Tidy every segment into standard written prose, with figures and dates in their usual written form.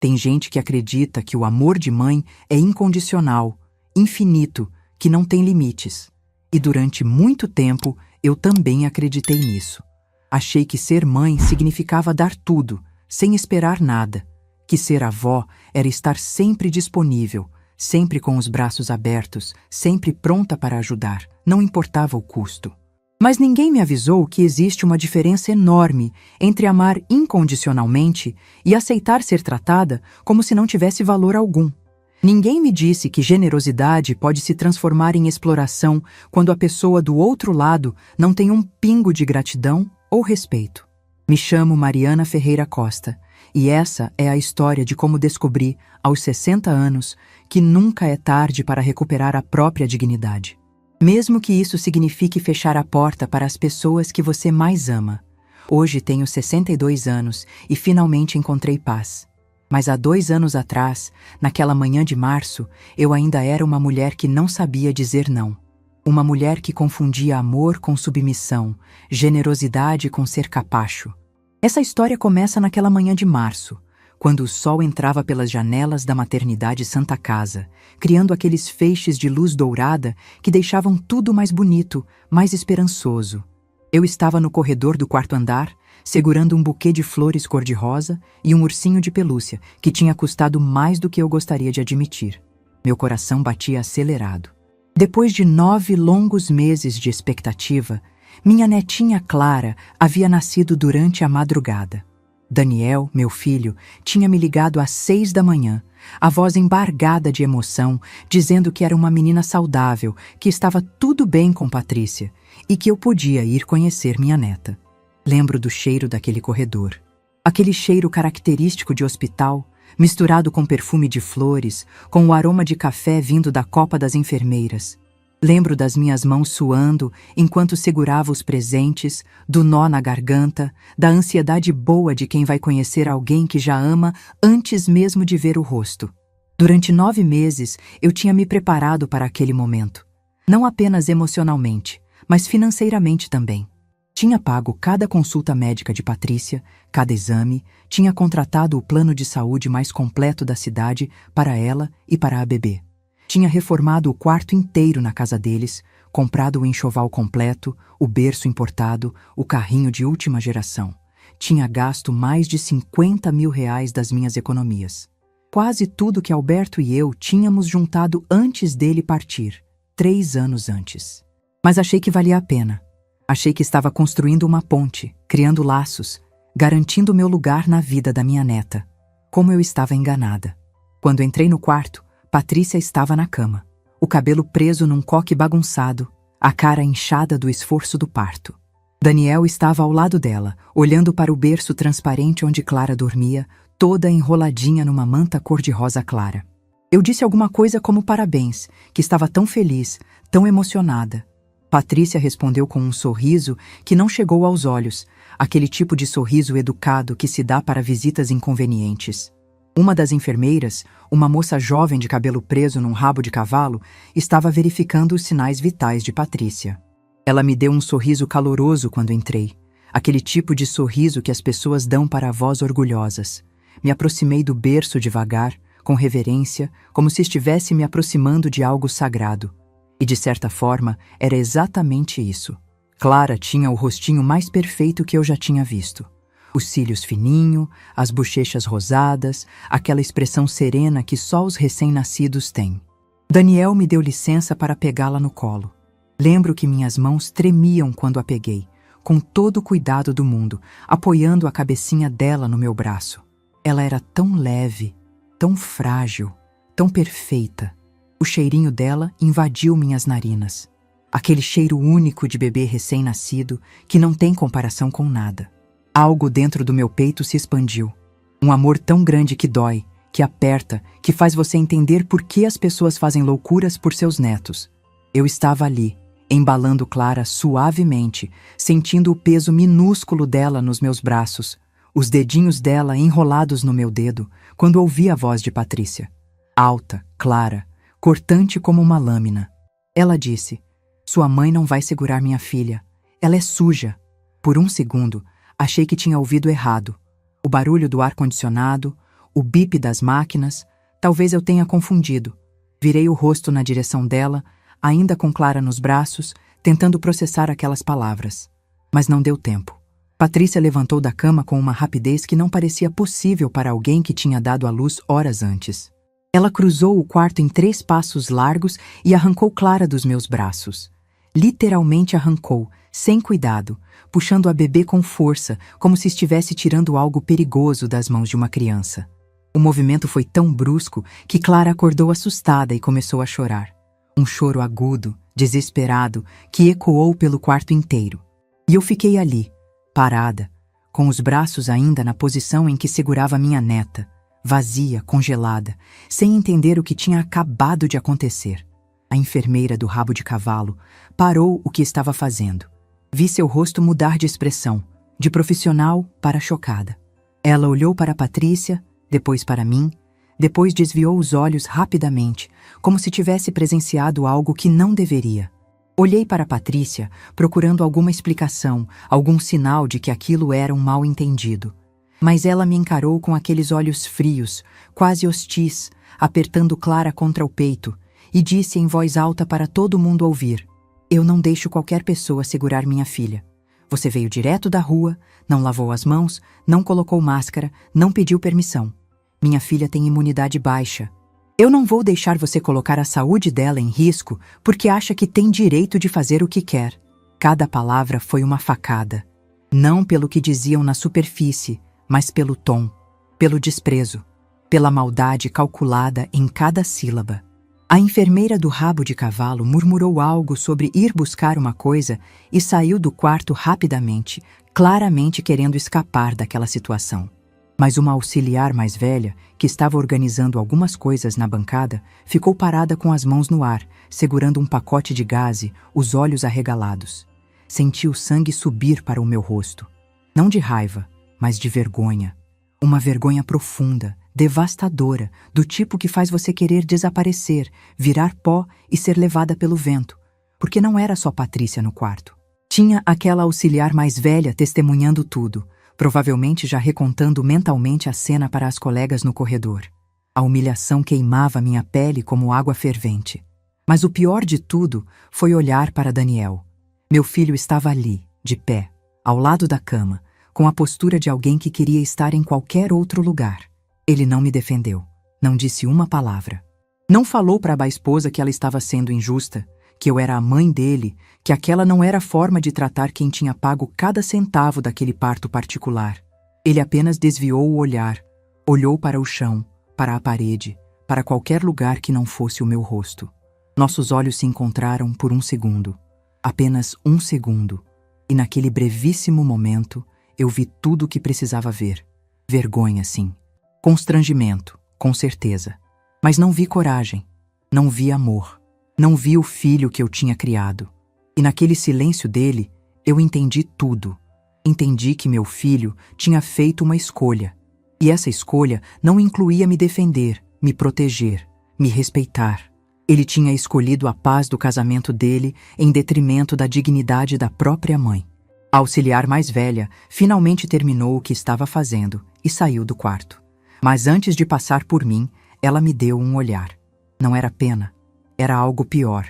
Tem gente que acredita que o amor de mãe é incondicional, infinito, que não tem limites. E durante muito tempo eu também acreditei nisso. Achei que ser mãe significava dar tudo, sem esperar nada. Que ser avó era estar sempre disponível, sempre com os braços abertos, sempre pronta para ajudar, não importava o custo. Mas ninguém me avisou que existe uma diferença enorme entre amar incondicionalmente e aceitar ser tratada como se não tivesse valor algum. Ninguém me disse que generosidade pode se transformar em exploração quando a pessoa do outro lado não tem um pingo de gratidão ou respeito. Me chamo Mariana Ferreira Costa e essa é a história de como descobri, aos 60 anos, que nunca é tarde para recuperar a própria dignidade. Mesmo que isso signifique fechar a porta para as pessoas que você mais ama. Hoje tenho 62 anos e finalmente encontrei paz. Mas há 2 anos atrás, naquela manhã de março, eu ainda era uma mulher que não sabia dizer não. Uma mulher que confundia amor com submissão, generosidade com ser capacho. Essa história começa naquela manhã de março, quando o sol entrava pelas janelas da maternidade Santa Casa, criando aqueles feixes de luz dourada que deixavam tudo mais bonito, mais esperançoso. Eu estava no corredor do 4º andar, segurando um buquê de flores cor-de-rosa e um ursinho de pelúcia que tinha custado mais do que eu gostaria de admitir. Meu coração batia acelerado. Depois de 9 longos meses de expectativa, minha netinha Clara havia nascido durante a madrugada. Daniel, meu filho, tinha me ligado às 6 da manhã, a voz embargada de emoção, dizendo que era uma menina saudável, que estava tudo bem com Patrícia e que eu podia ir conhecer minha neta. Lembro do cheiro daquele corredor. Aquele cheiro característico de hospital, misturado com perfume de flores, com o aroma de café vindo da copa das enfermeiras. Lembro das minhas mãos suando enquanto segurava os presentes, do nó na garganta, da ansiedade boa de quem vai conhecer alguém que já ama antes mesmo de ver o rosto. Durante 9 meses, eu tinha me preparado para aquele momento. Não apenas emocionalmente, mas financeiramente também. Tinha pago cada consulta médica de Patrícia, cada exame, tinha contratado o plano de saúde mais completo da cidade para ela e para a bebê. Tinha reformado o quarto inteiro na casa deles, comprado o enxoval completo, o berço importado, o carrinho de última geração. Tinha gasto mais de 50 mil reais das minhas economias. Quase tudo que Alberto e eu tínhamos juntado antes dele partir, 3 anos antes. Mas achei que valia a pena. Achei que estava construindo uma ponte, criando laços, garantindo meu lugar na vida da minha neta. Como eu estava enganada. Quando entrei no quarto, Patrícia estava na cama, o cabelo preso num coque bagunçado, a cara inchada do esforço do parto. Daniel estava ao lado dela, olhando para o berço transparente onde Clara dormia, toda enroladinha numa manta cor-de-rosa clara. Eu disse alguma coisa como parabéns, que estava tão feliz, tão emocionada. Patrícia respondeu com um sorriso que não chegou aos olhos, aquele tipo de sorriso educado que se dá para visitas inconvenientes. Uma das enfermeiras, uma moça jovem de cabelo preso num rabo de cavalo, estava verificando os sinais vitais de Patrícia. Ela me deu um sorriso caloroso quando entrei, aquele tipo de sorriso que as pessoas dão para avós orgulhosas. Me aproximei do berço devagar, com reverência, como se estivesse me aproximando de algo sagrado. E de certa forma, era exatamente isso. Clara tinha o rostinho mais perfeito que eu já tinha visto. Os cílios fininhos, as bochechas rosadas, aquela expressão serena que só os recém-nascidos têm. Daniel me deu licença para pegá-la no colo. Lembro que minhas mãos tremiam quando a peguei, com todo o cuidado do mundo, apoiando a cabecinha dela no meu braço. Ela era tão leve, tão frágil, tão perfeita. O cheirinho dela invadiu minhas narinas. Aquele cheiro único de bebê recém-nascido que não tem comparação com nada. Algo dentro do meu peito se expandiu. Um amor tão grande que dói, que aperta, que faz você entender por que as pessoas fazem loucuras por seus netos. Eu estava ali, embalando Clara suavemente, sentindo o peso minúsculo dela nos meus braços, os dedinhos dela enrolados no meu dedo, quando ouvi a voz de Patrícia. Alta, clara, cortante como uma lâmina. Ela disse: "Sua mãe não vai segurar minha filha. Ela é suja." Por um segundo, achei que tinha ouvido errado. O barulho do ar-condicionado, o bip das máquinas. Talvez eu tenha confundido. Virei o rosto na direção dela, ainda com Clara nos braços, tentando processar aquelas palavras. Mas não deu tempo. Patrícia levantou da cama com uma rapidez que não parecia possível para alguém que tinha dado à luz horas antes. Ela cruzou o quarto em 3 passos largos e arrancou Clara dos meus braços. Literalmente arrancou, sem cuidado, puxando a bebê com força, como se estivesse tirando algo perigoso das mãos de uma criança. O movimento foi tão brusco que Clara acordou assustada e começou a chorar. Um choro agudo, desesperado, que ecoou pelo quarto inteiro. E eu fiquei ali, parada, com os braços ainda na posição em que segurava minha neta, vazia, congelada, sem entender o que tinha acabado de acontecer. A enfermeira do rabo de cavalo parou o que estava fazendo. Vi seu rosto mudar de expressão, de profissional para chocada. Ela olhou para Patrícia, depois para mim, depois desviou os olhos rapidamente, como se tivesse presenciado algo que não deveria. Olhei para Patrícia, procurando alguma explicação, algum sinal de que aquilo era um mal-entendido. Mas ela me encarou com aqueles olhos frios, quase hostis, apertando Clara contra o peito, e disse em voz alta para todo mundo ouvir: "Eu não deixo qualquer pessoa segurar minha filha. Você veio direto da rua, não lavou as mãos, não colocou máscara, não pediu permissão. Minha filha tem imunidade baixa. Eu não vou deixar você colocar a saúde dela em risco porque acha que tem direito de fazer o que quer." Cada palavra foi uma facada. Não pelo que diziam na superfície, mas pelo tom, pelo desprezo, pela maldade calculada em cada sílaba. A enfermeira do rabo de cavalo murmurou algo sobre ir buscar uma coisa e saiu do quarto rapidamente, claramente querendo escapar daquela situação. Mas uma auxiliar mais velha, que estava organizando algumas coisas na bancada, ficou parada com as mãos no ar, segurando um pacote de gaze, os olhos arregalados. Senti o sangue subir para o meu rosto. Não de raiva, mas de vergonha. Uma vergonha profunda, devastadora, do tipo que faz você querer desaparecer, virar pó e ser levada pelo vento. Porque não era só Patrícia no quarto. Tinha aquela auxiliar mais velha testemunhando tudo, provavelmente já recontando mentalmente a cena para as colegas no corredor. A humilhação queimava minha pele como água fervente. Mas o pior de tudo foi olhar para Daniel. Meu filho estava ali, de pé, ao lado da cama, com a postura de alguém que queria estar em qualquer outro lugar. Ele não me defendeu, não disse uma palavra. Não falou para a esposa que ela estava sendo injusta, que eu era a mãe dele, que aquela não era a forma de tratar quem tinha pago cada centavo daquele parto particular. Ele apenas desviou o olhar, olhou para o chão, para a parede, para qualquer lugar que não fosse o meu rosto. Nossos olhos se encontraram por um segundo, apenas um segundo, e naquele brevíssimo momento eu vi tudo o que precisava ver. Vergonha, sim. Constrangimento, com certeza. Mas não vi coragem, não vi amor. Não vi o filho que eu tinha criado. E naquele silêncio dele, eu entendi tudo. Entendi que meu filho tinha feito uma escolha. E essa escolha não incluía me defender, me proteger, me respeitar. Ele tinha escolhido a paz do casamento dele em detrimento da dignidade da própria mãe. A auxiliar mais velha finalmente terminou o que estava fazendo e saiu do quarto. Mas antes de passar por mim, ela me deu um olhar. Não era pena. Era algo pior.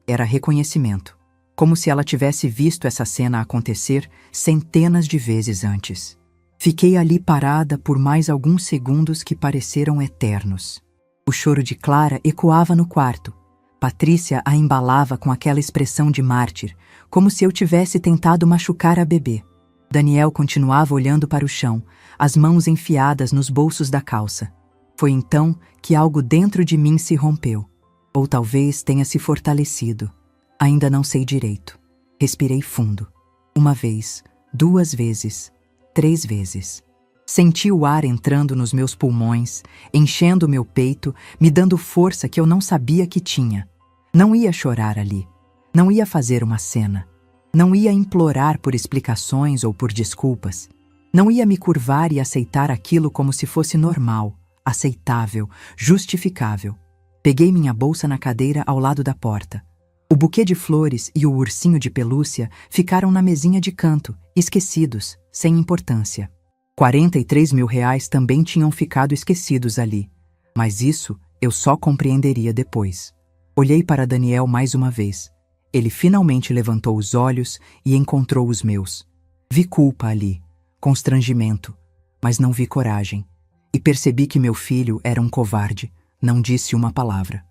Era reconhecimento. Como se ela tivesse visto essa cena acontecer centenas de vezes antes. Fiquei ali parada por mais alguns segundos que pareceram eternos. O choro de Clara ecoava no quarto. Patrícia a embalava com aquela expressão de mártir, como se eu tivesse tentado machucar a bebê. Daniel continuava olhando para o chão, as mãos enfiadas nos bolsos da calça. Foi então que algo dentro de mim se rompeu. Ou talvez tenha se fortalecido. Ainda não sei direito. Respirei fundo. 1 vez, 2 vezes, 3 vezes. Senti o ar entrando nos meus pulmões, enchendo meu peito, me dando força que eu não sabia que tinha. Não ia chorar ali. Não ia fazer uma cena. Não ia implorar por explicações ou por desculpas. Não ia me curvar e aceitar aquilo como se fosse normal, aceitável, justificável. Peguei minha bolsa na cadeira ao lado da porta. O buquê de flores e o ursinho de pelúcia ficaram na mesinha de canto, esquecidos, sem importância. R$ 43.000 também tinham ficado esquecidos ali. Mas isso eu só compreenderia depois. Olhei para Daniel mais uma vez. Ele finalmente levantou os olhos e encontrou os meus. Vi culpa ali, constrangimento, mas não vi coragem. E percebi que meu filho era um covarde. Não disse uma palavra.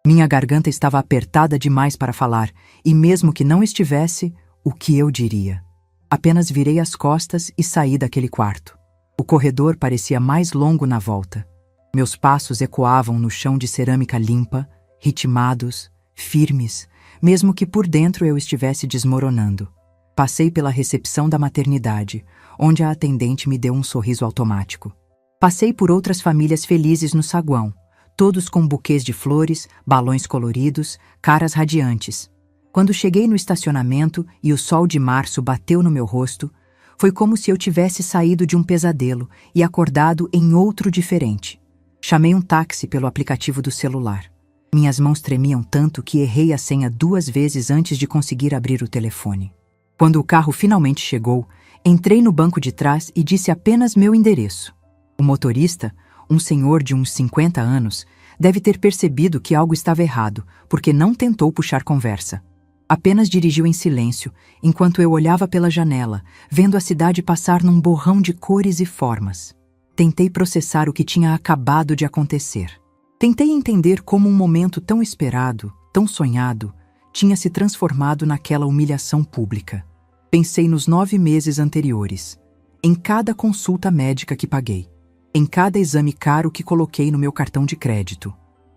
Minha garganta estava apertada demais para falar, e mesmo que não estivesse, o que eu diria? Apenas virei as costas e saí daquele quarto. O corredor parecia mais longo na volta. Meus passos ecoavam no chão de cerâmica limpa, ritmados, firmes, mesmo que por dentro eu estivesse desmoronando. Passei pela recepção da maternidade, onde a atendente me deu um sorriso automático. Passei por outras famílias felizes no saguão, todos com buquês de flores, balões coloridos, caras radiantes. Quando cheguei no estacionamento e o sol de março bateu no meu rosto, foi como se eu tivesse saído de um pesadelo e acordado em outro diferente. Chamei um táxi pelo aplicativo do celular. Minhas mãos tremiam tanto que errei a senha 2 vezes antes de conseguir abrir o telefone. Quando o carro finalmente chegou, entrei no banco de trás e disse apenas meu endereço. O motorista, um senhor de uns 50 anos, deve ter percebido que algo estava errado, porque não tentou puxar conversa. Apenas dirigiu em silêncio, enquanto eu olhava pela janela, vendo a cidade passar num borrão de cores e formas. Tentei processar o que tinha acabado de acontecer. Tentei entender como um momento tão esperado, tão sonhado, tinha se transformado naquela humilhação pública. Pensei nos 9 meses anteriores, em cada consulta médica que paguei, em cada exame caro que coloquei no meu cartão de crédito,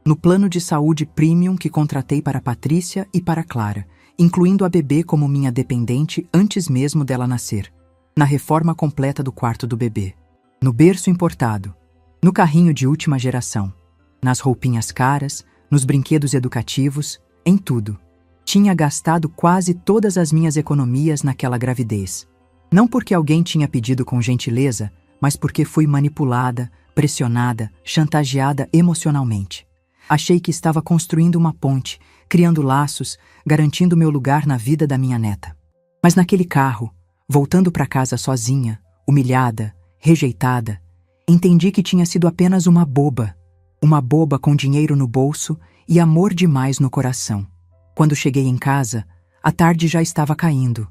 no plano de saúde premium que contratei para Patrícia e para Clara, incluindo a bebê como minha dependente antes mesmo dela nascer, na reforma completa do quarto do bebê, no berço importado, no carrinho de última geração, nas roupinhas caras, nos brinquedos educativos, em tudo. Tinha gastado quase todas as minhas economias naquela gravidez. Não porque alguém tinha pedido com gentileza, mas porque fui manipulada, pressionada, chantageada emocionalmente. Achei que estava construindo uma ponte, criando laços, garantindo meu lugar na vida da minha neta. Mas naquele carro, voltando para casa sozinha, humilhada, rejeitada, entendi que tinha sido apenas uma boba com dinheiro no bolso e amor demais no coração. Quando cheguei em casa, a tarde já estava caindo.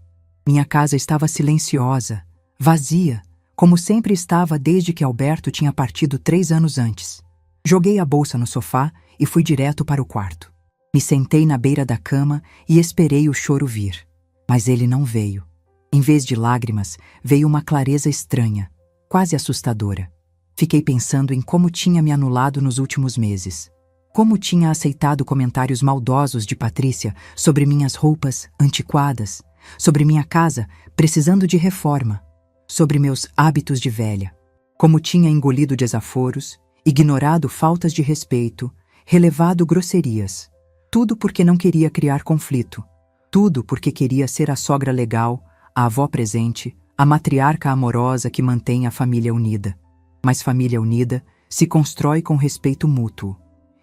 Minha casa estava silenciosa, vazia, como sempre estava desde que Alberto tinha partido 3 anos antes. Joguei a bolsa no sofá e fui direto para o quarto. Me sentei na beira da cama e esperei o choro vir. Mas ele não veio. Em vez de lágrimas, veio uma clareza estranha, quase assustadora. Fiquei pensando em como tinha me anulado nos últimos meses. Como tinha aceitado comentários maldosos de Patrícia sobre minhas roupas antiquadas, sobre minha casa precisando de reforma, sobre meus hábitos de velha. Como tinha engolido desaforos, ignorado faltas de respeito, relevado grosserias. Tudo porque não queria criar conflito. Tudo porque queria ser a sogra legal, a avó presente, a matriarca amorosa que mantém a família unida. Mas família unida se constrói com respeito mútuo.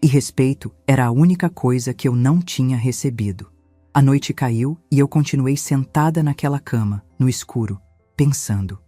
E respeito era a única coisa que eu não tinha recebido. A noite caiu e eu continuei sentada naquela cama, no escuro, pensando.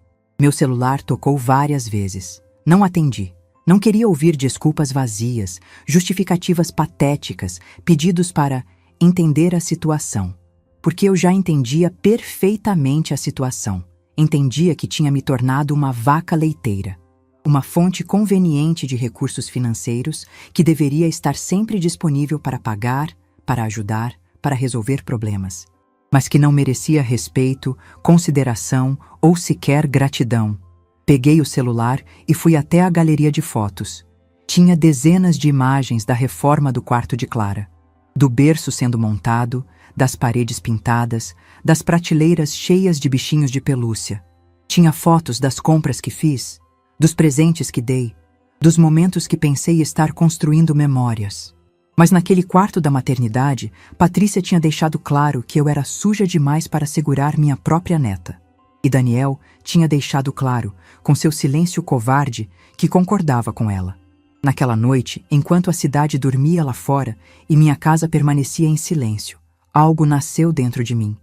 Meu celular tocou várias vezes. Não atendi. Não queria ouvir desculpas vazias, justificativas patéticas, pedidos para entender a situação. Porque eu já entendia perfeitamente a situação. Entendia que tinha me tornado uma vaca leiteira. Uma fonte conveniente de recursos financeiros que deveria estar sempre disponível para pagar, para ajudar, para resolver problemas. Mas que não merecia respeito, consideração ou sequer gratidão. Peguei o celular e fui até a galeria de fotos. Tinha dezenas de imagens da reforma do quarto de Clara. Do berço sendo montado, das paredes pintadas, das prateleiras cheias de bichinhos de pelúcia. Tinha fotos das compras que fiz, dos presentes que dei, dos momentos que pensei estar construindo memórias. Mas naquele quarto da maternidade, Patrícia tinha deixado claro que eu era suja demais para segurar minha própria neta. E Daniel tinha deixado claro, com seu silêncio covarde, que concordava com ela. Naquela noite, enquanto a cidade dormia lá fora e minha casa permanecia em silêncio, algo nasceu dentro de mim.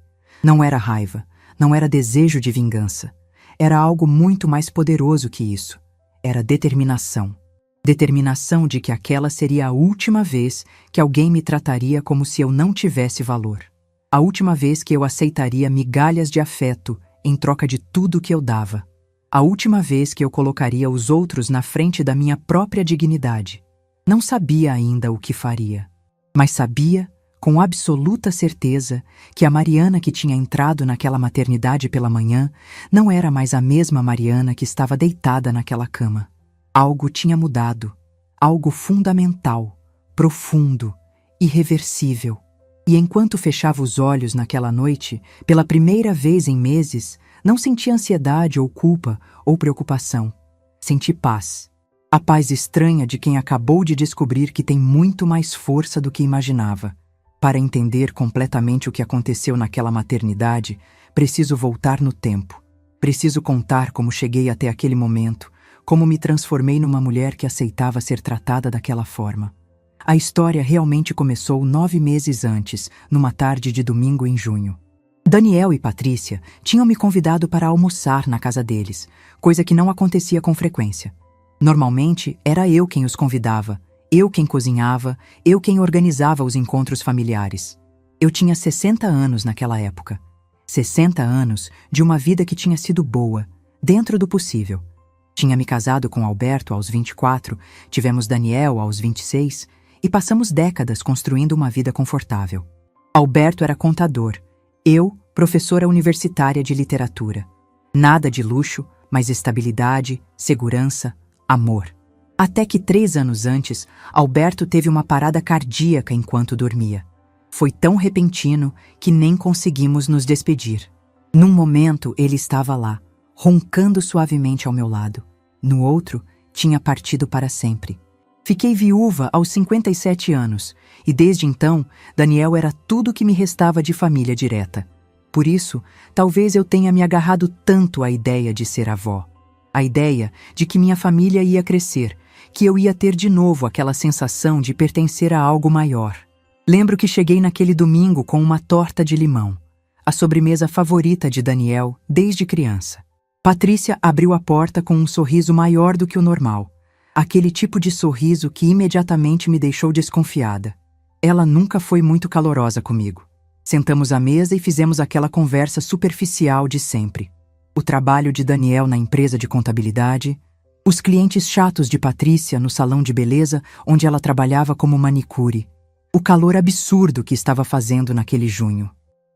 Não era raiva, não era desejo de vingança. era algo muito mais poderoso que isso. Era determinação. Determinação de que aquela seria a última vez que alguém me trataria como se eu não tivesse valor. A última vez que eu aceitaria migalhas de afeto em troca de tudo que eu dava. A última vez que eu colocaria os outros na frente da minha própria dignidade. Não sabia ainda o que faria, mas sabia, com absoluta certeza, que a Mariana que tinha entrado naquela maternidade pela manhã não era mais a mesma Mariana que estava deitada naquela cama. Algo tinha mudado, algo fundamental, profundo, irreversível. E enquanto fechava os olhos naquela noite, pela primeira vez em meses, não senti ansiedade ou culpa ou preocupação. Senti paz. A paz estranha de quem acabou de descobrir que tem muito mais força do que imaginava. Para entender completamente o que aconteceu naquela maternidade, preciso voltar no tempo. Preciso contar como cheguei até aquele momento, como me transformei numa mulher que aceitava ser tratada daquela forma. A história realmente começou 9 meses antes, numa tarde de domingo em junho. Daniel e Patrícia tinham me convidado para almoçar na casa deles, coisa que não acontecia com frequência. Normalmente, era eu quem os convidava, eu quem cozinhava, eu quem organizava os encontros familiares. Eu tinha 60 anos naquela época. 60 anos de uma vida que tinha sido boa, dentro do possível. Tinha me casado com Alberto aos 24, tivemos Daniel aos 26 e passamos décadas construindo uma vida confortável. Alberto era contador, eu, professora universitária de literatura. Nada de luxo, mas estabilidade, segurança, amor. Até que 3 anos antes, Alberto teve uma parada cardíaca enquanto dormia. Foi tão repentino que nem conseguimos nos despedir. Num momento, ele estava lá, roncando suavemente ao meu lado. No outro, tinha partido para sempre. Fiquei viúva aos 57 anos, e desde então, Daniel era tudo que me restava de família direta. Por isso, talvez eu tenha me agarrado tanto à ideia de ser avó. A ideia de que minha família ia crescer, que eu ia ter de novo aquela sensação de pertencer a algo maior. Lembro que cheguei naquele domingo com uma torta de limão, a sobremesa favorita de Daniel desde criança. Patrícia abriu a porta com um sorriso maior do que o normal, aquele tipo de sorriso que imediatamente me deixou desconfiada. Ela nunca foi muito calorosa comigo. Sentamos à mesa e fizemos aquela conversa superficial de sempre. O trabalho de Daniel na empresa de contabilidade, os clientes chatos de Patrícia no salão de beleza onde ela trabalhava como manicure, o calor absurdo que estava fazendo naquele junho.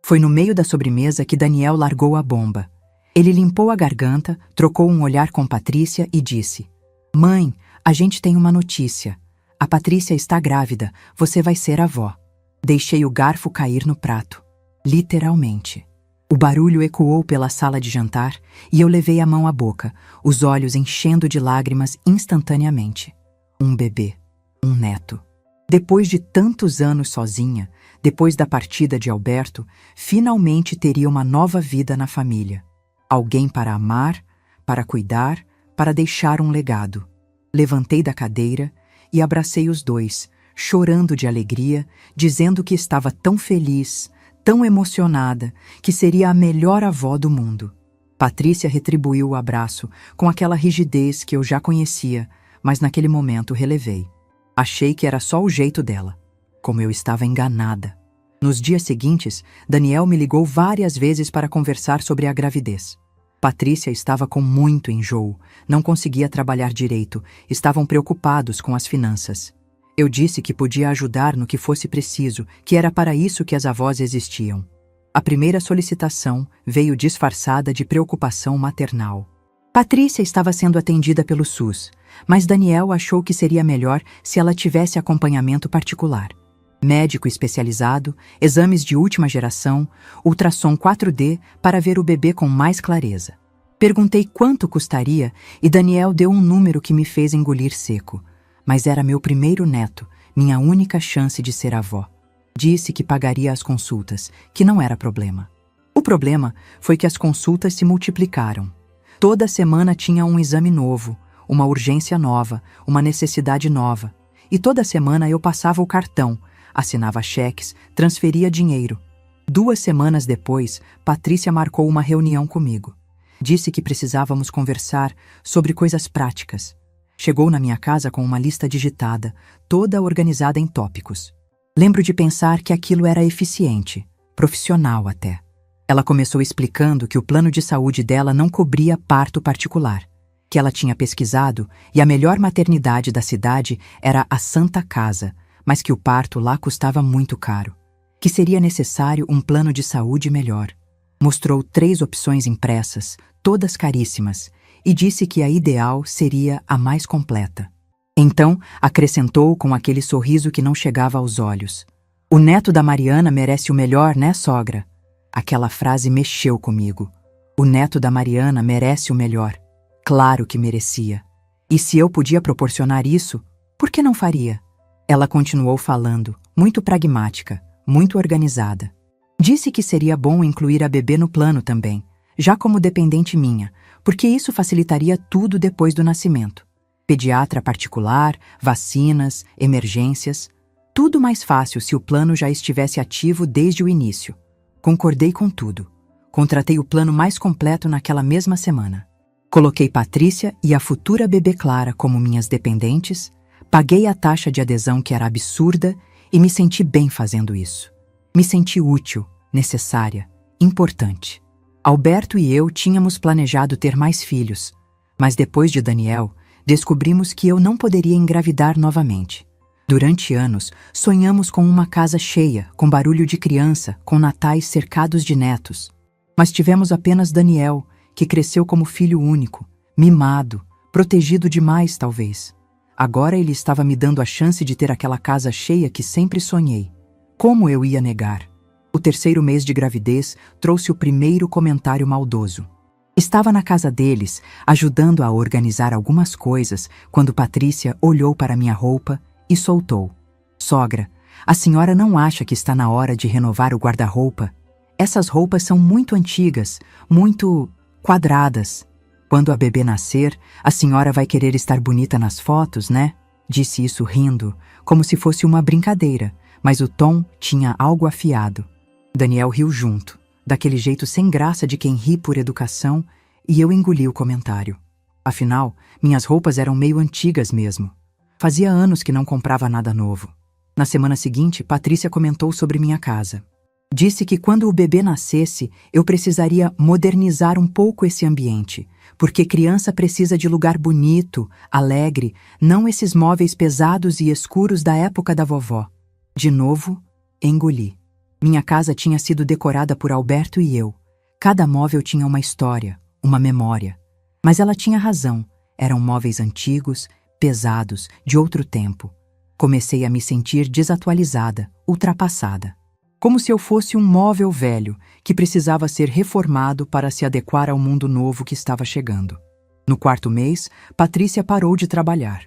Foi no meio da sobremesa que Daniel largou a bomba. Ele limpou a garganta, trocou um olhar com Patrícia e disse: "Mãe, a gente tem uma notícia. A Patrícia está grávida, você vai ser avó." Deixei o garfo cair no prato. Literalmente. O barulho ecoou pela sala de jantar e eu levei a mão à boca, os olhos enchendo de lágrimas instantaneamente. Um bebê. Um neto. Depois de tantos anos sozinha, depois da partida de Alberto, finalmente teria uma nova vida na família. Alguém para amar, para cuidar, para deixar um legado. Levantei da cadeira e abracei os dois, chorando de alegria, dizendo que estava tão feliz, tão emocionada, que seria a melhor avó do mundo. Patrícia retribuiu o abraço com aquela rigidez que eu já conhecia, mas naquele momento relevei. Achei que era só o jeito dela. Como eu estava enganada. Nos dias seguintes, Daniel me ligou várias vezes para conversar sobre a gravidez. Patrícia estava com muito enjoo, não conseguia trabalhar direito, estavam preocupados com as finanças. Eu disse que podia ajudar no que fosse preciso, que era para isso que as avós existiam. A primeira solicitação veio disfarçada de preocupação maternal. Patrícia estava sendo atendida pelo SUS, mas Daniel achou que seria melhor se ela tivesse acompanhamento particular. Médico especializado, exames de última geração, ultrassom 4D para ver o bebê com mais clareza. Perguntei quanto custaria e Daniel deu um número que me fez engolir seco. Mas era meu primeiro neto, minha única chance de ser avó. Disse que pagaria as consultas, que não era problema. O problema foi que as consultas se multiplicaram. Toda semana tinha um exame novo, uma urgência nova, uma necessidade nova. E toda semana eu passava o cartão, assinava cheques, transferia dinheiro. 2 semanas depois, Patrícia marcou uma reunião comigo. Disse que precisávamos conversar sobre coisas práticas. Chegou na minha casa com uma lista digitada, toda organizada em tópicos. Lembro de pensar que aquilo era eficiente, profissional até. Ela começou explicando que o plano de saúde dela não cobria parto particular, que ela tinha pesquisado e a melhor maternidade da cidade era a Santa Casa, mas que o parto lá custava muito caro, que seria necessário um plano de saúde melhor. Mostrou 3 opções impressas, todas caríssimas, e disse que a ideal seria a mais completa. Então, acrescentou com aquele sorriso que não chegava aos olhos: "O neto da Mariana merece o melhor, né, sogra?" Aquela frase mexeu comigo. O neto da Mariana merece o melhor. Claro que merecia. E se eu podia proporcionar isso, por que não faria? Ela continuou falando, muito pragmática, muito organizada. Disse que seria bom incluir a bebê no plano também, já como dependente minha, porque isso facilitaria tudo depois do nascimento. Pediatra particular, vacinas, emergências, tudo mais fácil se o plano já estivesse ativo desde o início. Concordei com tudo. Contratei o plano mais completo naquela mesma semana. Coloquei Patrícia e a futura bebê Clara como minhas dependentes, paguei a taxa de adesão que era absurda e me senti bem fazendo isso. Me senti útil, necessária, importante. Alberto e eu tínhamos planejado ter mais filhos, mas depois de Daniel, descobrimos que eu não poderia engravidar novamente. Durante anos, sonhamos com uma casa cheia, com barulho de criança, com natais cercados de netos. Mas tivemos apenas Daniel, que cresceu como filho único, mimado, protegido demais, talvez. Agora ele estava me dando a chance de ter aquela casa cheia que sempre sonhei. Como eu ia negar? O 3º mês de gravidez trouxe o primeiro comentário maldoso. Estava na casa deles, ajudando a organizar algumas coisas, quando Patrícia olhou para minha roupa e soltou: "Sogra, a senhora não acha que está na hora de renovar o guarda-roupa? Essas roupas são muito antigas, muito quadradas. Quando a bebê nascer, a senhora vai querer estar bonita nas fotos, né?" Disse isso rindo, como se fosse uma brincadeira, mas o tom tinha algo afiado. Daniel riu junto, daquele jeito sem graça de quem ri por educação, e eu engoli o comentário. Afinal, minhas roupas eram meio antigas mesmo. Fazia anos que não comprava nada novo. Na semana seguinte, Patrícia comentou sobre minha casa. Disse que quando o bebê nascesse, eu precisaria modernizar um pouco esse ambiente, porque criança precisa de lugar bonito, alegre, não esses móveis pesados e escuros da época da vovó. De novo, engoli. Minha casa tinha sido decorada por Alberto e eu. Cada móvel tinha uma história, uma memória. Mas ela tinha razão, eram móveis antigos, pesados, de outro tempo. Comecei a me sentir desatualizada, ultrapassada. Como se eu fosse um móvel velho que precisava ser reformado para se adequar ao mundo novo que estava chegando. No 4º mês, Patrícia parou de trabalhar.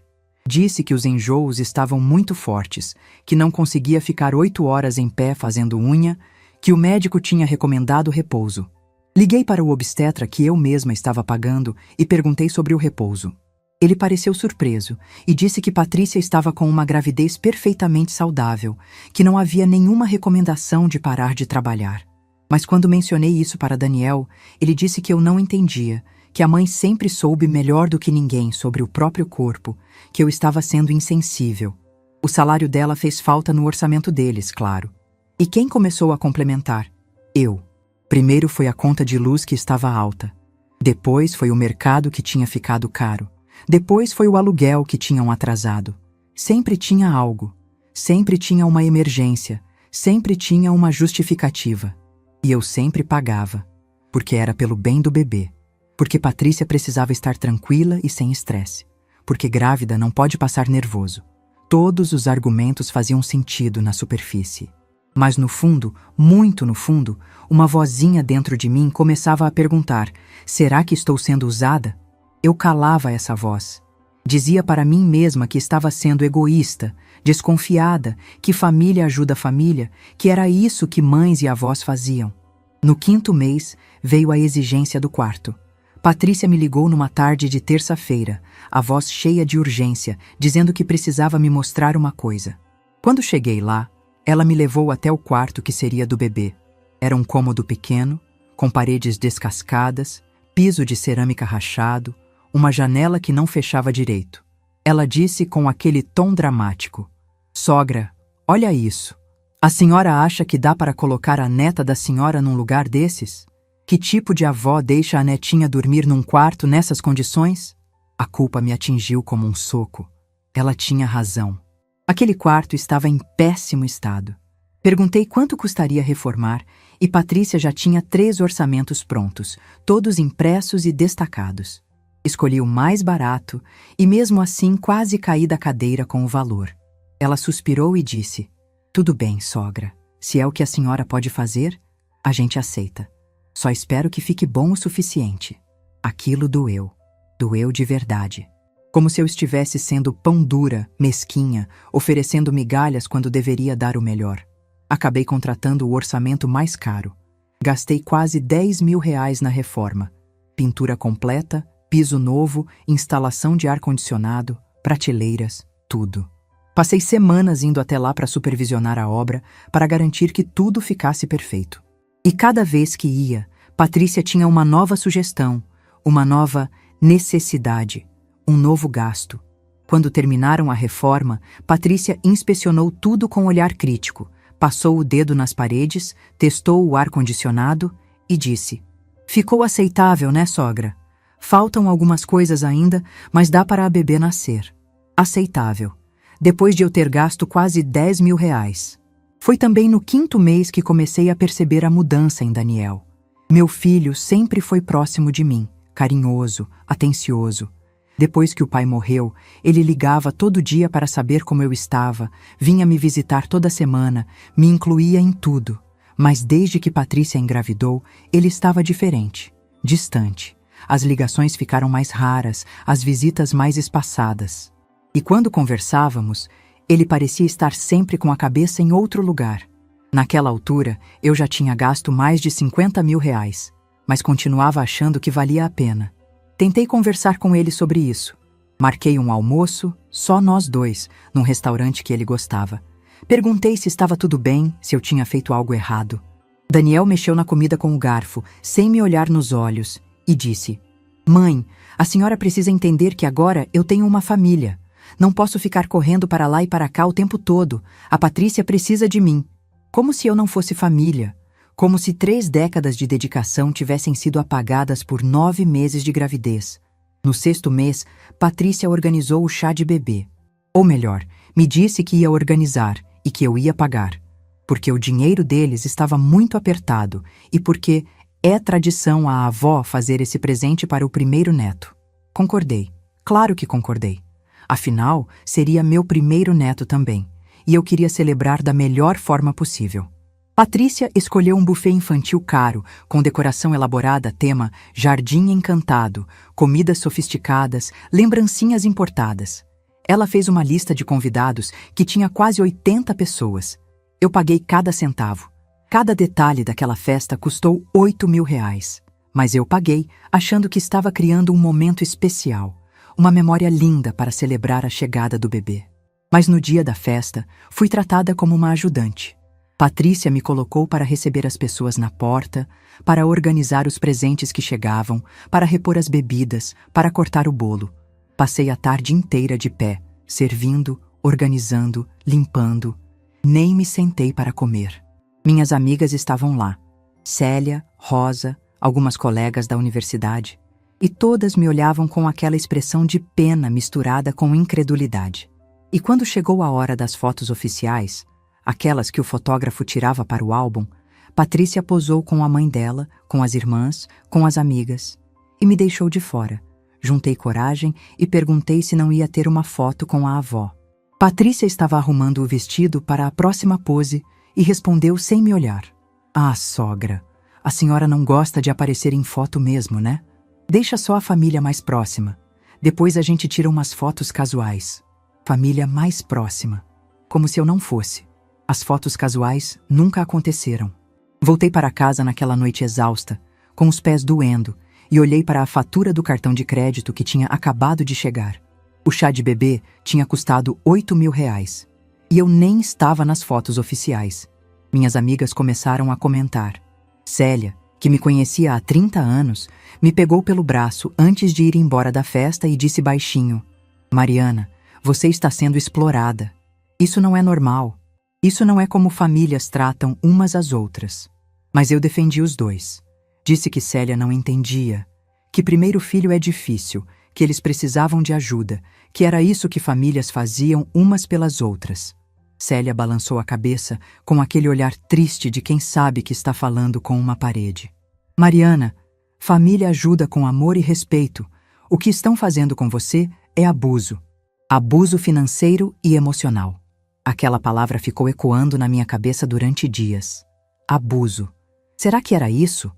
Disse que os enjoos estavam muito fortes, que não conseguia ficar 8 horas em pé fazendo unha, que o médico tinha recomendado repouso. Liguei para o obstetra que eu mesma estava pagando e perguntei sobre o repouso. Ele pareceu surpreso e disse que Patrícia estava com uma gravidez perfeitamente saudável, que não havia nenhuma recomendação de parar de trabalhar. Mas quando mencionei isso para Daniel, ele disse que eu não entendia, que a mãe sempre soube melhor do que ninguém sobre o próprio corpo, que eu estava sendo insensível. O salário dela fez falta no orçamento deles, claro. E quem começou a complementar? Eu. Primeiro foi a conta de luz que estava alta. Depois foi o mercado que tinha ficado caro. Depois foi o aluguel que tinham atrasado. Sempre tinha algo. Sempre tinha uma emergência. Sempre tinha uma justificativa. E eu sempre pagava. Porque era pelo bem do bebê. Porque Patrícia precisava estar tranquila e sem estresse. Porque grávida não pode passar nervoso. Todos os argumentos faziam sentido na superfície. Mas no fundo, muito no fundo, uma vozinha dentro de mim começava a perguntar: será que estou sendo usada? Eu calava essa voz. Dizia para mim mesma que estava sendo egoísta, desconfiada, que família ajuda família, que era isso que mães e avós faziam. No 5º mês, veio a exigência do quarto. Patrícia me ligou numa tarde de terça-feira, a voz cheia de urgência, dizendo que precisava me mostrar uma coisa. Quando cheguei lá, ela me levou até o quarto que seria do bebê. Era um cômodo pequeno, com paredes descascadas, piso de cerâmica rachado, uma janela que não fechava direito. Ela disse com aquele tom dramático: "Sogra, olha isso. A senhora acha que dá para colocar a neta da senhora num lugar desses? Que tipo de avó deixa a netinha dormir num quarto nessas condições?" A culpa me atingiu como um soco. Ela tinha razão. Aquele quarto estava em péssimo estado. Perguntei quanto custaria reformar e Patrícia já tinha 3 orçamentos prontos, todos impressos e destacados. Escolhi o mais barato e mesmo assim quase caí da cadeira com o valor. Ela suspirou e disse: "Tudo bem, sogra. Se é o que a senhora pode fazer, a gente aceita. Só espero que fique bom o suficiente." Aquilo doeu. Doeu de verdade. Como se eu estivesse sendo pão dura, mesquinha, oferecendo migalhas quando deveria dar o melhor. Acabei contratando o orçamento mais caro. Gastei quase R$ 10.000 na reforma. Pintura completa, piso novo, instalação de ar-condicionado, prateleiras, tudo. Passei semanas indo até lá para supervisionar a obra, para garantir que tudo ficasse perfeito. E cada vez que ia, Patrícia tinha uma nova sugestão, uma nova necessidade, um novo gasto. Quando terminaram a reforma, Patrícia inspecionou tudo com olhar crítico, passou o dedo nas paredes, testou o ar-condicionado e disse: "Ficou aceitável, né, sogra? Faltam algumas coisas ainda, mas dá para a bebê nascer." Aceitável. Depois de eu ter gasto quase R$ 10.000. Foi também no 5º mês que comecei a perceber a mudança em Daniel. Meu filho sempre foi próximo de mim, carinhoso, atencioso. Depois que o pai morreu, ele ligava todo dia para saber como eu estava, vinha me visitar toda semana, me incluía em tudo. Mas desde que Patrícia engravidou, ele estava diferente, distante. As ligações ficaram mais raras, as visitas mais espaçadas. E quando conversávamos, ele parecia estar sempre com a cabeça em outro lugar. Naquela altura, eu já tinha gasto mais de R$ 50.000, mas continuava achando que valia a pena. Tentei conversar com ele sobre isso. Marquei um almoço, só nós dois, num restaurante que ele gostava. Perguntei se estava tudo bem, se eu tinha feito algo errado. Daniel mexeu na comida com o garfo, sem me olhar nos olhos, e disse: "Mãe, a senhora precisa entender que agora eu tenho uma família. Não posso ficar correndo para lá e para cá o tempo todo. A Patrícia precisa de mim." Como se eu não fosse família. Como se 3 décadas de dedicação tivessem sido apagadas por 9 meses de gravidez. No 6º mês, Patrícia organizou o chá de bebê. Ou melhor, me disse que ia organizar e que eu ia pagar. Porque o dinheiro deles estava muito apertado e porque é tradição a avó fazer esse presente para o primeiro neto. Concordei. Claro que concordei. Afinal, seria meu primeiro neto também, e eu queria celebrar da melhor forma possível. Patrícia escolheu um buffet infantil caro, com decoração elaborada tema Jardim Encantado, comidas sofisticadas, lembrancinhas importadas. Ela fez uma lista de convidados que tinha quase 80 pessoas. Eu paguei cada centavo. Cada detalhe daquela festa custou R$ 8.000. Mas eu paguei, achando que estava criando um momento especial, uma memória linda para celebrar a chegada do bebê. Mas no dia da festa, fui tratada como uma ajudante. Patrícia me colocou para receber as pessoas na porta, para organizar os presentes que chegavam, para repor as bebidas, para cortar o bolo. Passei a tarde inteira de pé, servindo, organizando, limpando. Nem me sentei para comer. Minhas amigas estavam lá. Célia, Rosa, algumas colegas da universidade. E todas me olhavam com aquela expressão de pena misturada com incredulidade. E quando chegou a hora das fotos oficiais, aquelas que o fotógrafo tirava para o álbum, Patrícia posou com a mãe dela, com as irmãs, com as amigas. E me deixou de fora. Juntei coragem e perguntei se não ia ter uma foto com a avó. Patrícia estava arrumando o vestido para a próxima pose e respondeu sem me olhar: "Ah, sogra, a senhora não gosta de aparecer em foto mesmo, né? Deixa só a família mais próxima. Depois a gente tira umas fotos casuais." Família mais próxima. Como se eu não fosse. As fotos casuais nunca aconteceram. Voltei para casa naquela noite exausta, com os pés doendo, e olhei para a fatura do cartão de crédito que tinha acabado de chegar. O chá de bebê tinha custado R$ 8.000. E eu nem estava nas fotos oficiais. Minhas amigas começaram a comentar: "Célia, que me conhecia há 30 anos, me pegou pelo braço antes de ir embora da festa e disse baixinho: Mariana, você está sendo explorada. Isso não é normal. Isso não é como famílias tratam umas às outras. Mas eu defendi os dois. Disse que Célia não entendia, que primeiro filho é difícil, que eles precisavam de ajuda, que era isso que famílias faziam umas pelas outras. Célia balançou a cabeça com aquele olhar triste de quem sabe que está falando com uma parede. Mariana, família ajuda com amor e respeito. O que estão fazendo com você é abuso. Abuso financeiro e emocional. Aquela palavra ficou ecoando na minha cabeça durante dias. Abuso. Será que era isso?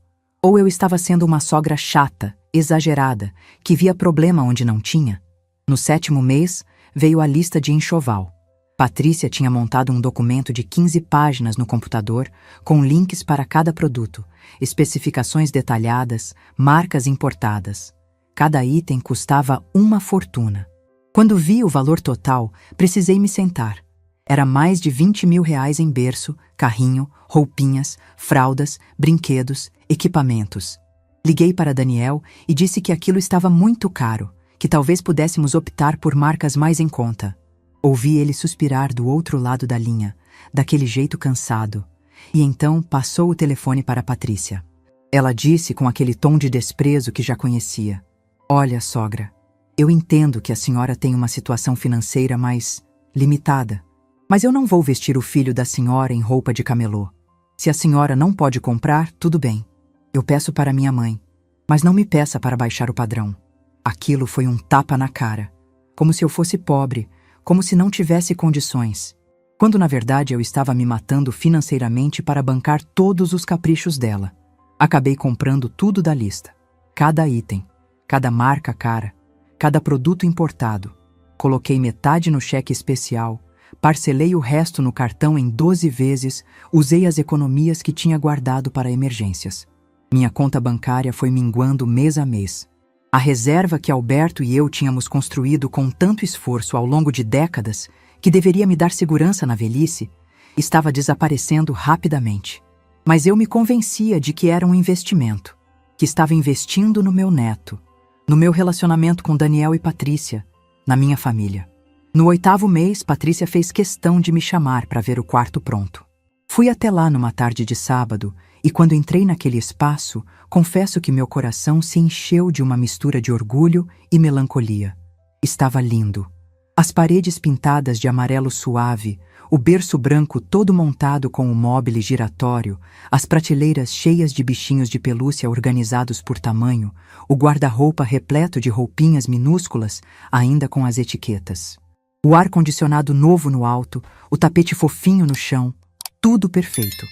Ou eu estava sendo uma sogra chata, exagerada, que via problema onde não tinha? No 7º mês, veio a lista de enxoval. Patrícia tinha montado um documento de 15 páginas no computador, com links para cada produto, especificações detalhadas, marcas importadas. Cada item custava uma fortuna. Quando vi o valor total, precisei me sentar. Era mais de 20 mil reais em berço, carrinho, roupinhas, fraldas, brinquedos, equipamentos. Liguei para Daniel e disse que aquilo estava muito caro, que talvez pudéssemos optar por marcas mais em conta. Ouvi ele suspirar do outro lado da linha, daquele jeito cansado, e então passou o telefone para Patrícia. Ela disse com aquele tom de desprezo que já conhecia: Olha, sogra, eu entendo que a senhora tem uma situação financeira mais limitada, mas eu não vou vestir o filho da senhora em roupa de camelô. Se a senhora não pode comprar, tudo bem. Eu peço para minha mãe, mas não me peça para baixar o padrão. Aquilo foi um tapa na cara, como se eu fosse pobre, como se não tivesse condições, quando na verdade eu estava me matando financeiramente para bancar todos os caprichos dela. Acabei comprando tudo da lista, cada item, cada marca cara, cada produto importado. Coloquei metade no cheque especial, parcelei o resto no cartão em 12 vezes, usei as economias que tinha guardado para emergências. Minha conta bancária foi minguando mês a mês. A reserva que Alberto e eu tínhamos construído com tanto esforço ao longo de décadas, que deveria me dar segurança na velhice, estava desaparecendo rapidamente. Mas eu me convencia de que era um investimento, que estava investindo no meu neto, no meu relacionamento com Daniel e Patrícia, na minha família. No 8º mês, Patrícia fez questão de me chamar para ver o quarto pronto. Fui até lá numa tarde de sábado, e quando entrei naquele espaço, confesso que meu coração se encheu de uma mistura de orgulho e melancolia. Estava lindo. As paredes pintadas de amarelo suave, o berço branco todo montado com o móbile giratório, as prateleiras cheias de bichinhos de pelúcia organizados por tamanho, o guarda-roupa repleto de roupinhas minúsculas, ainda com as etiquetas. O ar-condicionado novo no alto, o tapete fofinho no chão, tudo perfeito.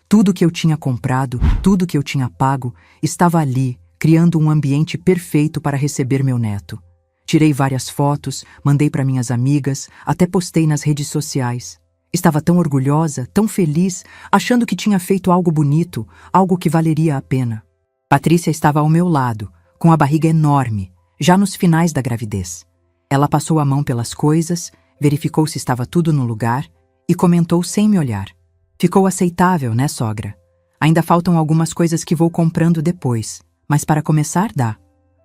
Tudo que eu tinha comprado, tudo que eu tinha pago, estava ali, criando um ambiente perfeito para receber meu neto. Tirei várias fotos, mandei para minhas amigas, até postei nas redes sociais. Estava tão orgulhosa, tão feliz, achando que tinha feito algo bonito, algo que valeria a pena. Patrícia estava ao meu lado, com a barriga enorme, já nos finais da gravidez. Ela passou a mão pelas coisas, verificou se estava tudo no lugar e comentou sem me olhar. Ficou aceitável, né, sogra? Ainda faltam algumas coisas que vou comprando depois, mas para começar dá.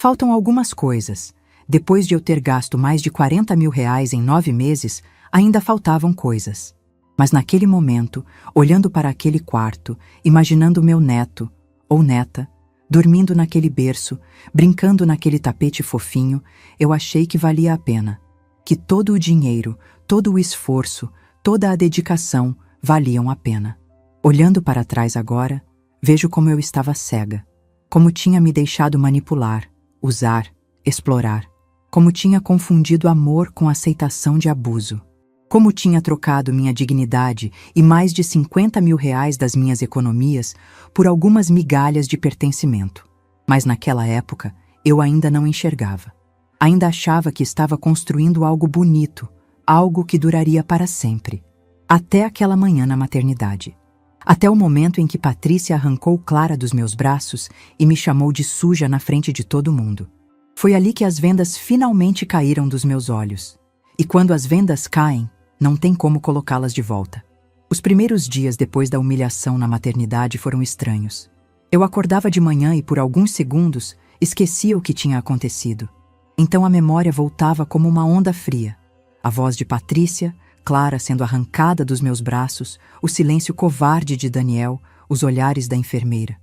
Faltam algumas coisas. Depois de eu ter gasto mais de 40 mil reais em 9 meses, ainda faltavam coisas. Mas naquele momento, olhando para aquele quarto, imaginando meu neto, ou neta, dormindo naquele berço, brincando naquele tapete fofinho, eu achei que valia a pena. Que todo o dinheiro, todo o esforço, toda a dedicação valiam a pena. Olhando para trás agora, vejo como eu estava cega, como tinha me deixado manipular, usar, explorar, como tinha confundido amor com aceitação de abuso, como tinha trocado minha dignidade e mais de 50 mil reais das minhas economias por algumas migalhas de pertencimento. Mas naquela época, eu ainda não enxergava. Ainda achava que estava construindo algo bonito, algo que duraria para sempre. Até aquela manhã na maternidade. Até o momento em que Patrícia arrancou Clara dos meus braços e me chamou de suja na frente de todo mundo. Foi ali que as vendas finalmente caíram dos meus olhos. E quando as vendas caem, não tem como colocá-las de volta. Os primeiros dias depois da humilhação na maternidade foram estranhos. Eu acordava de manhã e por alguns segundos esquecia o que tinha acontecido. Então a memória voltava como uma onda fria. A voz de Patrícia, Clara sendo arrancada dos meus braços, o silêncio covarde de Daniel, os olhares da enfermeira.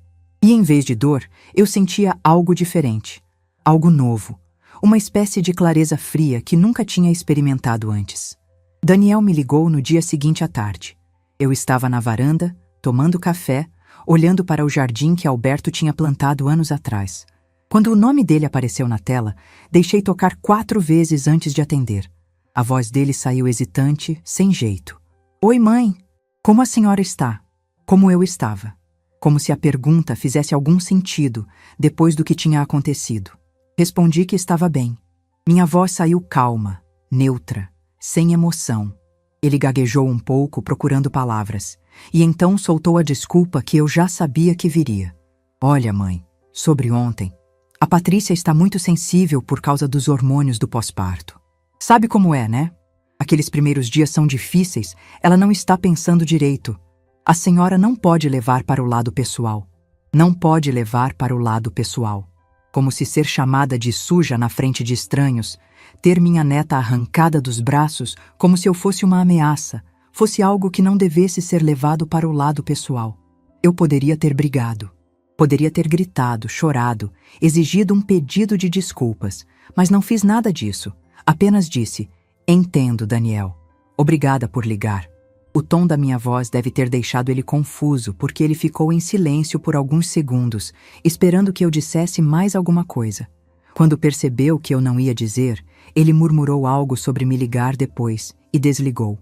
E em vez de dor, eu sentia algo diferente, algo novo, uma espécie de clareza fria que nunca tinha experimentado antes. Daniel me ligou no dia seguinte à tarde. Eu estava na varanda, tomando café, olhando para o jardim que Alberto tinha plantado anos atrás. Quando o nome dele apareceu na tela, deixei tocar 4 vezes antes de atender. A voz dele saiu hesitante, sem jeito. Oi, mãe! Como a senhora está? Como eu estava. Como se a pergunta fizesse algum sentido depois do que tinha acontecido. Respondi que estava bem. Minha voz saiu calma, neutra, sem emoção. Ele gaguejou um pouco, procurando palavras, e então soltou a desculpa que eu já sabia que viria. Olha, mãe, sobre ontem, a Patrícia está muito sensível por causa dos hormônios do pós-parto. Sabe como é, né? Aqueles primeiros dias são difíceis, ela não está pensando direito. A senhora não pode levar para o lado pessoal. Não pode levar para o lado pessoal. Como se ser chamada de suja na frente de estranhos, ter minha neta arrancada dos braços como se eu fosse uma ameaça, fosse algo que não devesse ser levado para o lado pessoal. Eu poderia ter brigado. Poderia ter gritado, chorado, exigido um pedido de desculpas, mas não fiz nada disso. Apenas disse, entendo, Daniel. Obrigada por ligar. O tom da minha voz deve ter deixado ele confuso, porque ele ficou em silêncio por alguns segundos, esperando que eu dissesse mais alguma coisa. Quando percebeu que eu não ia dizer, ele murmurou algo sobre me ligar depois e desligou.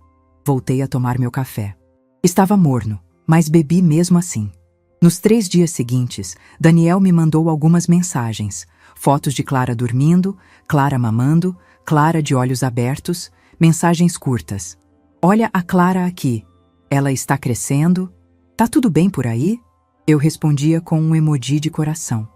Voltei a tomar meu café. Estava morno, mas bebi mesmo assim. Nos 3 dias seguintes, Daniel me mandou algumas mensagens. Fotos de Clara dormindo, Clara mamando, Clara de olhos abertos, mensagens curtas. Olha a Clara aqui. Ela está crescendo? Tá tudo bem por aí? Eu respondia com um emoji de coração.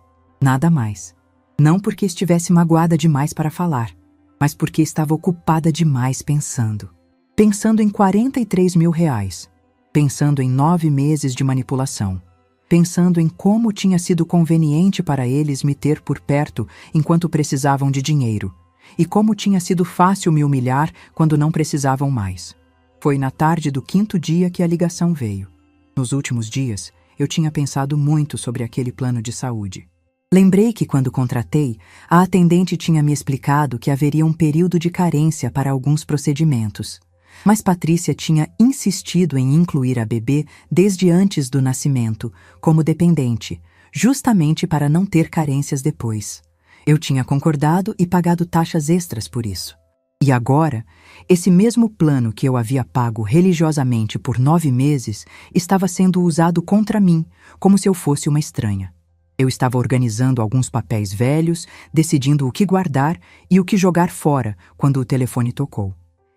Nada mais. Não porque estivesse magoada demais para falar, mas porque estava ocupada demais pensando. Pensando em R$ 43.000. Pensando em 9 meses de manipulação. Pensando em como tinha sido conveniente para eles me ter por perto enquanto precisavam de dinheiro, e como tinha sido fácil me humilhar quando não precisavam mais. Foi na tarde do 5º dia que a ligação veio. Nos últimos dias, eu tinha pensado muito sobre aquele plano de saúde. Lembrei que quando contratei, a atendente tinha me explicado que haveria um período de carência para alguns procedimentos. Mas Patrícia tinha insistido em incluir a bebê desde antes do nascimento, como dependente, justamente para não ter carências depois. Eu tinha concordado e pagado taxas extras por isso. E agora, esse mesmo plano que eu havia pago religiosamente por 9 meses estava sendo usado contra mim, como se eu fosse uma estranha. Eu estava organizando alguns papéis velhos, decidindo o que guardar e o que jogar fora quando o telefone tocou.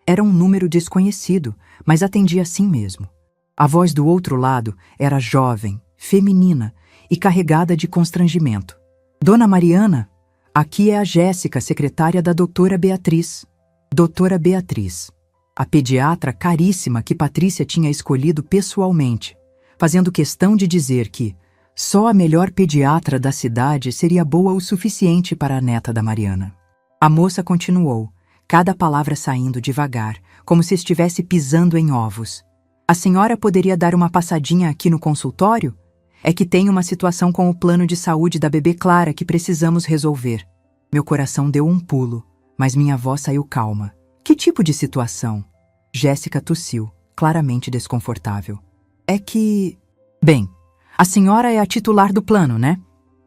Era um número desconhecido, mas atendi assim mesmo. A voz do outro lado era jovem, feminina e carregada de constrangimento. Dona Mariana, aqui é a Jéssica, secretária da doutora Beatriz. Doutora Beatriz, a pediatra caríssima que Patrícia tinha escolhido pessoalmente, fazendo questão de dizer que só a melhor pediatra da cidade seria boa o suficiente para a neta da Mariana. A moça continuou, cada palavra saindo devagar, como se estivesse pisando em ovos. A senhora poderia dar uma passadinha aqui no consultório? É que tem uma situação com o plano de saúde da bebê Clara que precisamos resolver. Meu coração deu um pulo, mas minha voz saiu calma. Que tipo de situação? Jéssica tossiu, claramente desconfortável. É que... Bem, a senhora é a titular do plano, né?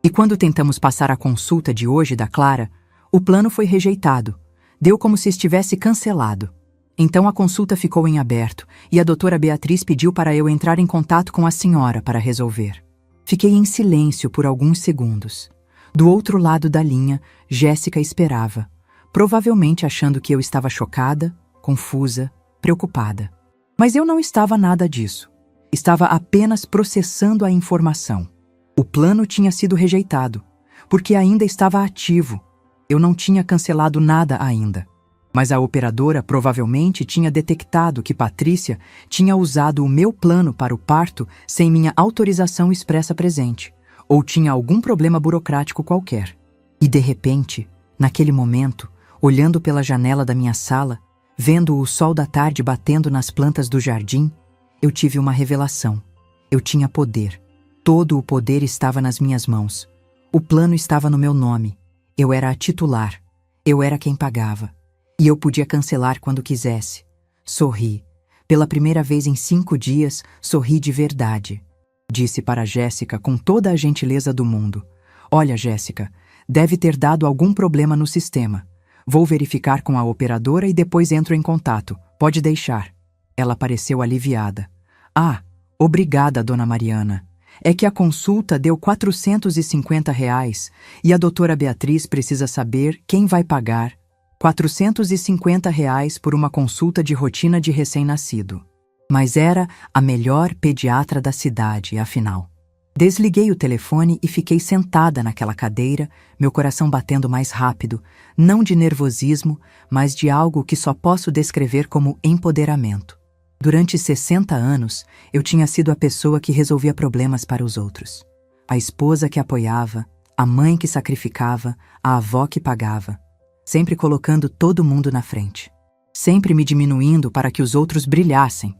E quando tentamos passar a consulta de hoje da Clara, o plano foi rejeitado. Deu como se estivesse cancelado. Então a consulta ficou em aberto e a doutora Beatriz pediu para eu entrar em contato com a senhora para resolver. Fiquei em silêncio por alguns segundos. Do outro lado da linha, Jéssica esperava, provavelmente achando que eu estava chocada, confusa, preocupada. Mas eu não estava nada disso. Estava apenas processando a informação. O plano tinha sido rejeitado, porque ainda estava ativo. Eu não tinha cancelado nada ainda. Mas a operadora provavelmente tinha detectado que Patrícia tinha usado o meu plano para o parto sem minha autorização expressa presente, ou tinha algum problema burocrático qualquer. E de repente, naquele momento, olhando pela janela da minha sala, vendo o sol da tarde batendo nas plantas do jardim, eu tive uma revelação. Eu tinha poder. Todo o poder estava nas minhas mãos. O plano estava no meu nome. Eu era a titular. Eu era quem pagava. E eu podia cancelar quando quisesse. Sorri. Pela primeira vez em 5 dias, sorri de verdade. Disse para Jéssica com toda a gentileza do mundo. Olha, Jéssica, deve ter dado algum problema no sistema. Vou verificar com a operadora e depois entro em contato. Pode deixar. Ela pareceu aliviada. Ah, obrigada, dona Mariana. É que a consulta deu R$ 450 e a doutora Beatriz precisa saber quem vai pagar R$ 450 por uma consulta de rotina de recém-nascido. Mas era a melhor pediatra da cidade, afinal. Desliguei o telefone e fiquei sentada naquela cadeira, meu coração batendo mais rápido, não de nervosismo, mas de algo que só posso descrever como empoderamento. Durante 60 anos, eu tinha sido a pessoa que resolvia problemas para os outros. A esposa que apoiava, a mãe que sacrificava, a avó que pagava. Sempre colocando todo mundo na frente. Sempre me diminuindo para que os outros brilhassem.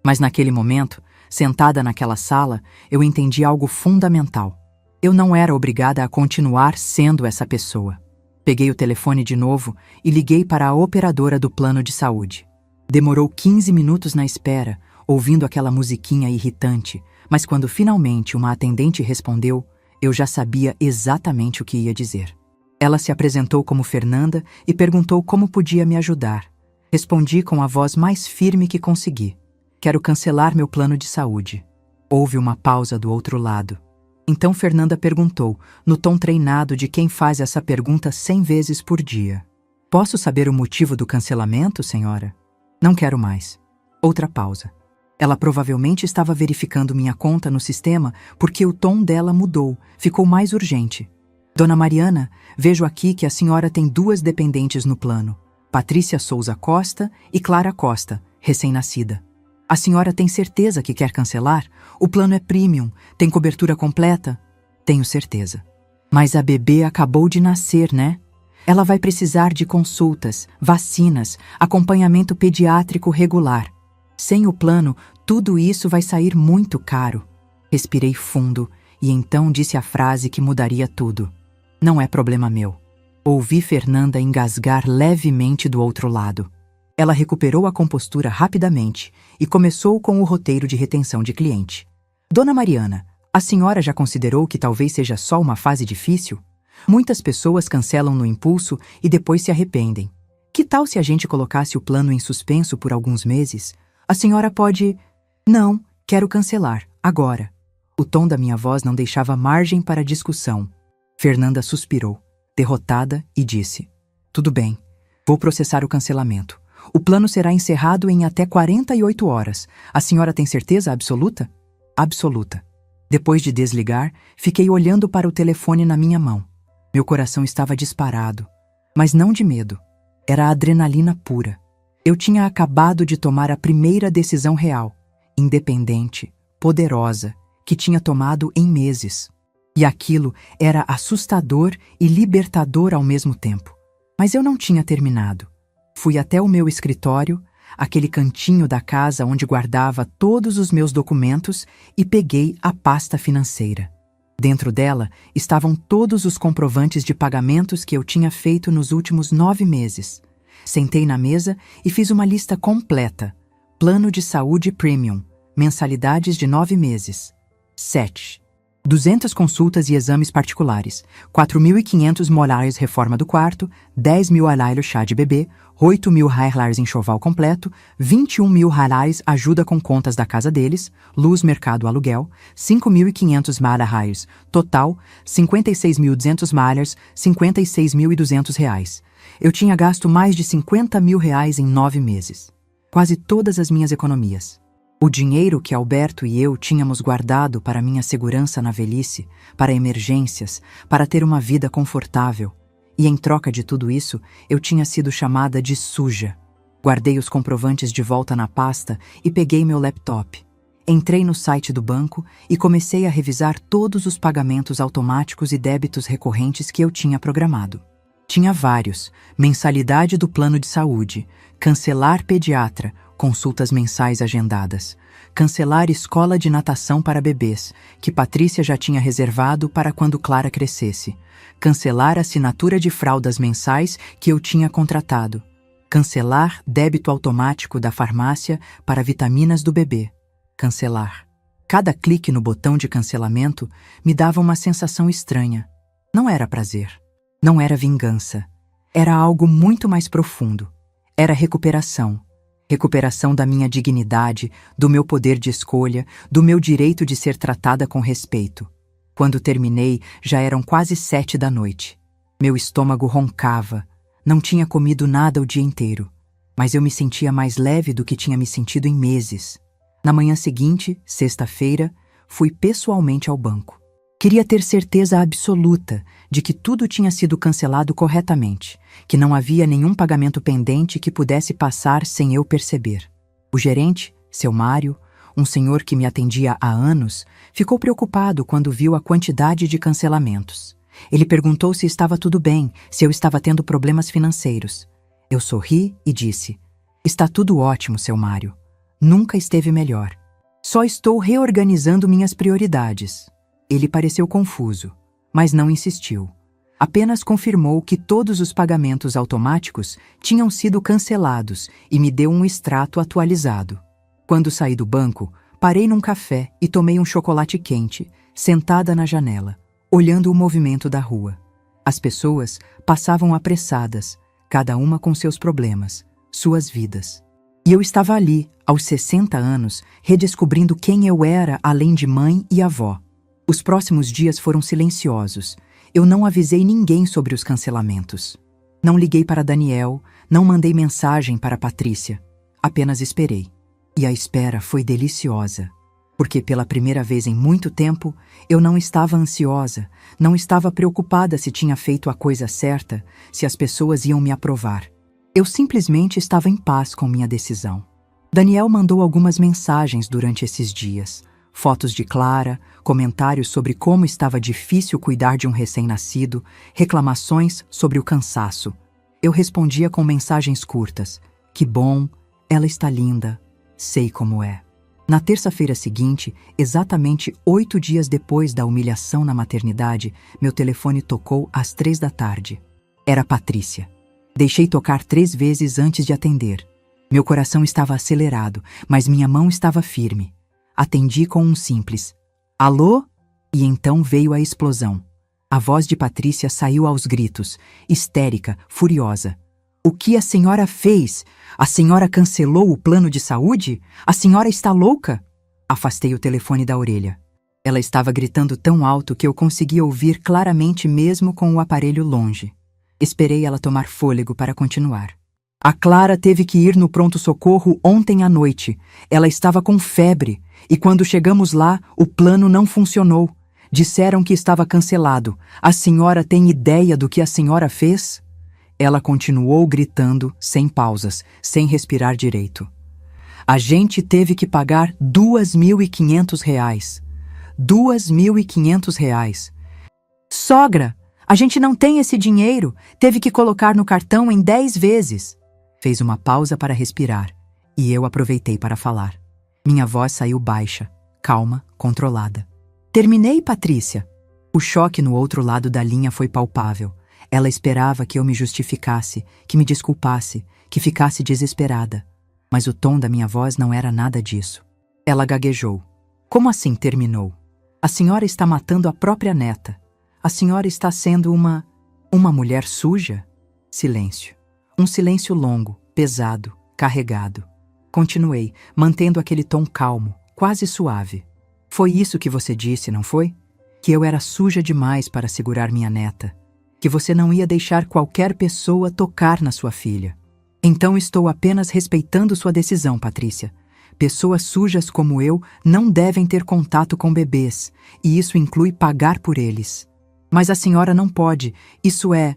Mas naquele momento, sentada naquela sala, eu entendi algo fundamental. Eu não era obrigada a continuar sendo essa pessoa. Peguei o telefone de novo e liguei para a operadora do plano de saúde. Demorou 15 minutos na espera, ouvindo aquela musiquinha irritante, mas quando finalmente uma atendente respondeu, eu já sabia exatamente o que ia dizer. Ela se apresentou como Fernanda e perguntou como podia me ajudar. Respondi com a voz mais firme que consegui. Quero cancelar meu plano de saúde. Houve uma pausa do outro lado. Então Fernanda perguntou, no tom treinado de quem faz essa pergunta 100 vezes por dia. Posso saber o motivo do cancelamento, senhora? Não quero mais. Outra pausa. Ela provavelmente estava verificando minha conta no sistema porque o tom dela mudou, ficou mais urgente. Dona Mariana, vejo aqui que a senhora tem 2 dependentes no plano. Patrícia Souza Costa e Clara Costa, recém-nascida. A senhora tem certeza que quer cancelar? O plano é premium, tem cobertura completa? Tenho certeza. Mas a bebê acabou de nascer, né? Ela vai precisar de consultas, vacinas, acompanhamento pediátrico regular. Sem o plano, tudo isso vai sair muito caro. Respirei fundo e então disse a frase que mudaria tudo. Não é problema meu. Ouvi Fernanda engasgar levemente do outro lado. Ela recuperou a compostura rapidamente e começou com o roteiro de retenção de cliente. Dona Mariana, a senhora já considerou que talvez seja só uma fase difícil? Muitas pessoas cancelam no impulso e depois se arrependem. Que tal se a gente colocasse o plano em suspenso por alguns meses? A senhora pode... Não, quero cancelar, agora. O tom da minha voz não deixava margem para discussão. Fernanda suspirou, derrotada, e disse: Tudo bem, vou processar o cancelamento. O plano será encerrado em até 48 horas. A senhora tem certeza absoluta? Absoluta. Depois de desligar, fiquei olhando para o telefone na minha mão. Meu coração estava disparado, mas não de medo. Era adrenalina pura. Eu tinha acabado de tomar a primeira decisão real, independente, poderosa, que tinha tomado em meses. E aquilo era assustador e libertador ao mesmo tempo. Mas eu não tinha terminado. Fui até o meu escritório, aquele cantinho da casa onde guardava todos os meus documentos, e peguei a pasta financeira. Dentro dela estavam todos os comprovantes de pagamentos que eu tinha feito nos últimos 9 meses. Sentei na mesa e fiz uma lista completa. Plano de saúde premium, mensalidades de 9 meses. 7. 200 consultas e exames particulares, 4.500 molares reforma do quarto, 10.000 alailos chá de bebê, 8.000 reais enxoval completo, 21.000 reais ajuda com contas da casa deles, luz, mercado, aluguel, 5.500 reais, total, 56.200 malhas, 56.200 reais. Eu tinha gasto mais de 50.000 reais em 9 meses. Quase todas as minhas economias. O dinheiro que Alberto e eu tínhamos guardado para minha segurança na velhice, para emergências, para ter uma vida confortável. E em troca de tudo isso, eu tinha sido chamada de suja. Guardei os comprovantes de volta na pasta e peguei meu laptop. Entrei no site do banco e comecei a revisar todos os pagamentos automáticos e débitos recorrentes que eu tinha programado. Tinha vários: mensalidade do plano de saúde, cancelar pediatra, consultas mensais agendadas, cancelar escola de natação para bebês, que Patrícia já tinha reservado para quando Clara crescesse, cancelar assinatura de fraldas mensais que eu tinha contratado, cancelar débito automático da farmácia para vitaminas do bebê, cancelar. Cada clique no botão de cancelamento me dava uma sensação estranha. Não era prazer. Não era vingança. Era algo muito mais profundo. Era recuperação. Recuperação da minha dignidade, do meu poder de escolha, do meu direito de ser tratada com respeito. Quando terminei, já eram quase 7 da noite. Meu estômago roncava. Não tinha comido nada o dia inteiro. Mas eu me sentia mais leve do que tinha me sentido em meses. Na manhã seguinte, sexta-feira, fui pessoalmente ao banco. Queria ter certeza absoluta de que tudo tinha sido cancelado corretamente, que não havia nenhum pagamento pendente que pudesse passar sem eu perceber. O gerente, seu Mário, um senhor que me atendia há anos, ficou preocupado quando viu a quantidade de cancelamentos. Ele perguntou se estava tudo bem, se eu estava tendo problemas financeiros. Eu sorri e disse: "Está tudo ótimo, seu Mário. Nunca esteve melhor. Só estou reorganizando minhas prioridades." Ele pareceu confuso, mas não insistiu. Apenas confirmou que todos os pagamentos automáticos tinham sido cancelados e me deu um extrato atualizado. Quando saí do banco, parei num café e tomei um chocolate quente, sentada na janela, olhando o movimento da rua. As pessoas passavam apressadas, cada uma com seus problemas, suas vidas. E eu estava ali, aos 60 anos, redescobrindo quem eu era além de mãe e avó. Os próximos dias foram silenciosos. Eu não avisei ninguém sobre os cancelamentos. Não liguei para Daniel, não mandei mensagem para Patrícia. Apenas esperei. E a espera foi deliciosa. Porque pela primeira vez em muito tempo, eu não estava ansiosa, não estava preocupada se tinha feito a coisa certa, se as pessoas iam me aprovar. Eu simplesmente estava em paz com minha decisão. Daniel mandou algumas mensagens durante esses dias. Fotos de Clara, comentários sobre como estava difícil cuidar de um recém-nascido, reclamações sobre o cansaço. Eu respondia com mensagens curtas. Que bom, ela está linda, sei como é. Na terça-feira seguinte, exatamente 8 dias depois da humilhação na maternidade, meu telefone tocou às 3 da tarde. Era Patrícia. Deixei tocar 3 vezes antes de atender. Meu coração estava acelerado, mas minha mão estava firme. Atendi com um simples "Alô?" E então veio a explosão. A voz de Patrícia saiu aos gritos, histérica, furiosa. "O que a senhora fez? A senhora cancelou o plano de saúde? A senhora está louca?" Afastei o telefone da orelha. Ela estava gritando tão alto que eu conseguia ouvir claramente mesmo com o aparelho longe. Esperei ela tomar fôlego para continuar. "A Clara teve que ir no pronto-socorro ontem à noite. Ela estava com febre. E quando chegamos lá, o plano não funcionou. Disseram que estava cancelado. A senhora tem ideia do que a senhora fez?" Ela continuou gritando, sem pausas, sem respirar direito. "A gente teve que pagar R$ 2.500. R$ 2.500. Sogra, a gente não tem esse dinheiro. Teve que colocar no cartão em 10 vezes. Fez uma pausa para respirar, e eu aproveitei para falar. Minha voz saiu baixa, calma, controlada. "Terminei, Patrícia." O choque no outro lado da linha foi palpável. Ela esperava que eu me justificasse, que me desculpasse, que ficasse desesperada. Mas o tom da minha voz não era nada disso. Ela gaguejou. "Como assim terminou? A senhora está matando a própria neta. A senhora está sendo uma mulher suja?" Silêncio. Um silêncio longo, pesado, carregado. Continuei, mantendo aquele tom calmo, quase suave. "Foi isso que você disse, não foi? Que eu era suja demais para segurar minha neta. Que você não ia deixar qualquer pessoa tocar na sua filha. Então estou apenas respeitando sua decisão, Patrícia. Pessoas sujas como eu não devem ter contato com bebês, e isso inclui pagar por eles. Mas a senhora não pode, isso é...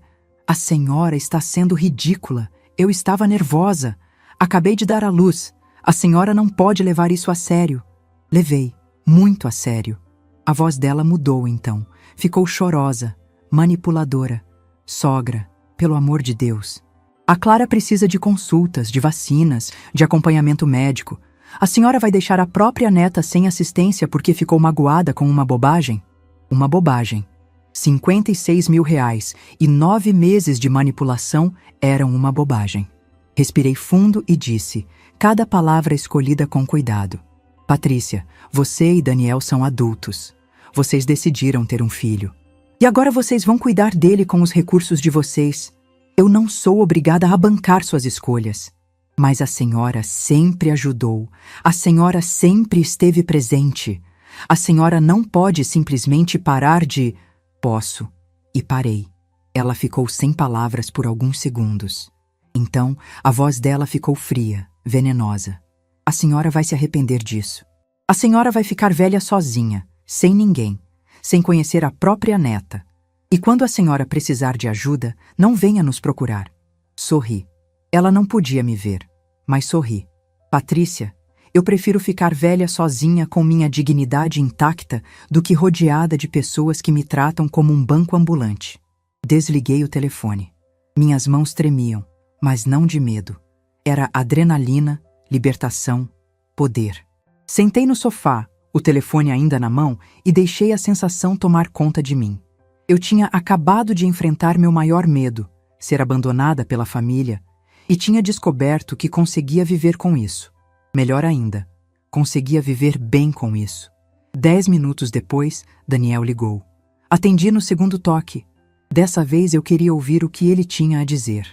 A senhora está sendo ridícula. Eu estava nervosa. Acabei de dar à luz. A senhora não pode levar isso a sério." Levei, muito a sério. A voz dela mudou então. Ficou chorosa, manipuladora. Sogra, pelo amor de Deus. A Clara precisa de consultas, de vacinas, de acompanhamento médico. A senhora vai deixar a própria neta sem assistência porque ficou magoada com uma bobagem? Uma bobagem. 56 mil reais e 9 meses de manipulação eram uma bobagem. Respirei fundo e disse, cada palavra escolhida com cuidado. Patrícia, você e Daniel são adultos. Vocês decidiram ter um filho. E agora vocês vão cuidar dele com os recursos de vocês. Eu não sou obrigada a bancar suas escolhas. Mas a senhora sempre ajudou. A senhora sempre esteve presente. A senhora não pode simplesmente parar de... Posso. E parei. Ela ficou sem palavras por alguns segundos. Então, a voz dela ficou fria, venenosa. A senhora vai se arrepender disso. A senhora vai ficar velha sozinha, sem ninguém, sem conhecer a própria neta. E quando a senhora precisar de ajuda, não venha nos procurar. Sorri. Ela não podia me ver, mas sorri. Patrícia, eu prefiro ficar velha sozinha com minha dignidade intacta do que rodeada de pessoas que me tratam como um banco ambulante. Desliguei o telefone. Minhas mãos tremiam, mas não de medo. Era adrenalina, libertação, poder. Sentei no sofá, o telefone ainda na mão, e deixei a sensação tomar conta de mim. Eu tinha acabado de enfrentar meu maior medo, ser abandonada pela família, e tinha descoberto que conseguia viver com isso. Melhor ainda, conseguia viver bem com isso. 10 minutos depois, Daniel ligou. Atendi no segundo toque. Dessa vez eu queria ouvir o que ele tinha a dizer.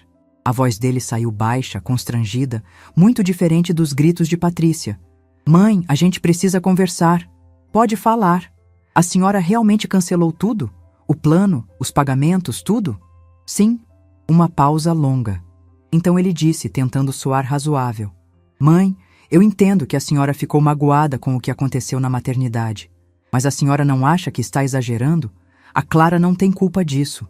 A voz dele saiu baixa, constrangida, muito diferente dos gritos de Patrícia. Mãe, a gente precisa conversar. Pode falar. A senhora realmente cancelou tudo? O plano, os pagamentos, tudo? Sim. Uma pausa longa. Então ele disse, tentando soar razoável. Mãe, eu entendo que a senhora ficou magoada com o que aconteceu na maternidade. Mas a senhora não acha que está exagerando? A Clara não tem culpa disso.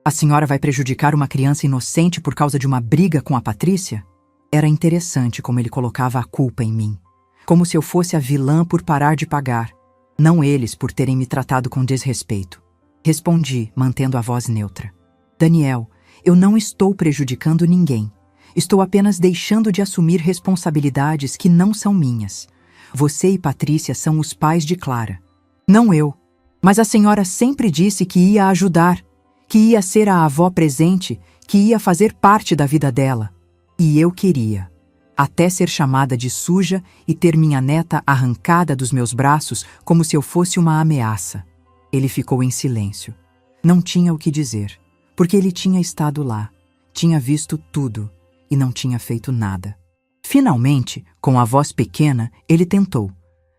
A senhora vai prejudicar uma criança inocente por causa de uma briga com a Patrícia? Era interessante como ele colocava a culpa em mim. Como se eu fosse a vilã por parar de pagar. Não eles por terem me tratado com desrespeito. Respondi, mantendo a voz neutra. Daniel, eu não estou prejudicando ninguém. Estou apenas deixando de assumir responsabilidades que não são minhas. Você e Patrícia são os pais de Clara. Não eu. Mas a senhora sempre disse que ia ajudar, que ia ser a avó presente, que ia fazer parte da vida dela. E eu queria. Até ser chamada de suja e ter minha neta arrancada dos meus braços como se eu fosse uma ameaça. Ele ficou em silêncio. Não tinha o que dizer, porque ele tinha estado lá, tinha visto tudo e não tinha feito nada. Finalmente, com a voz pequena, ele tentou.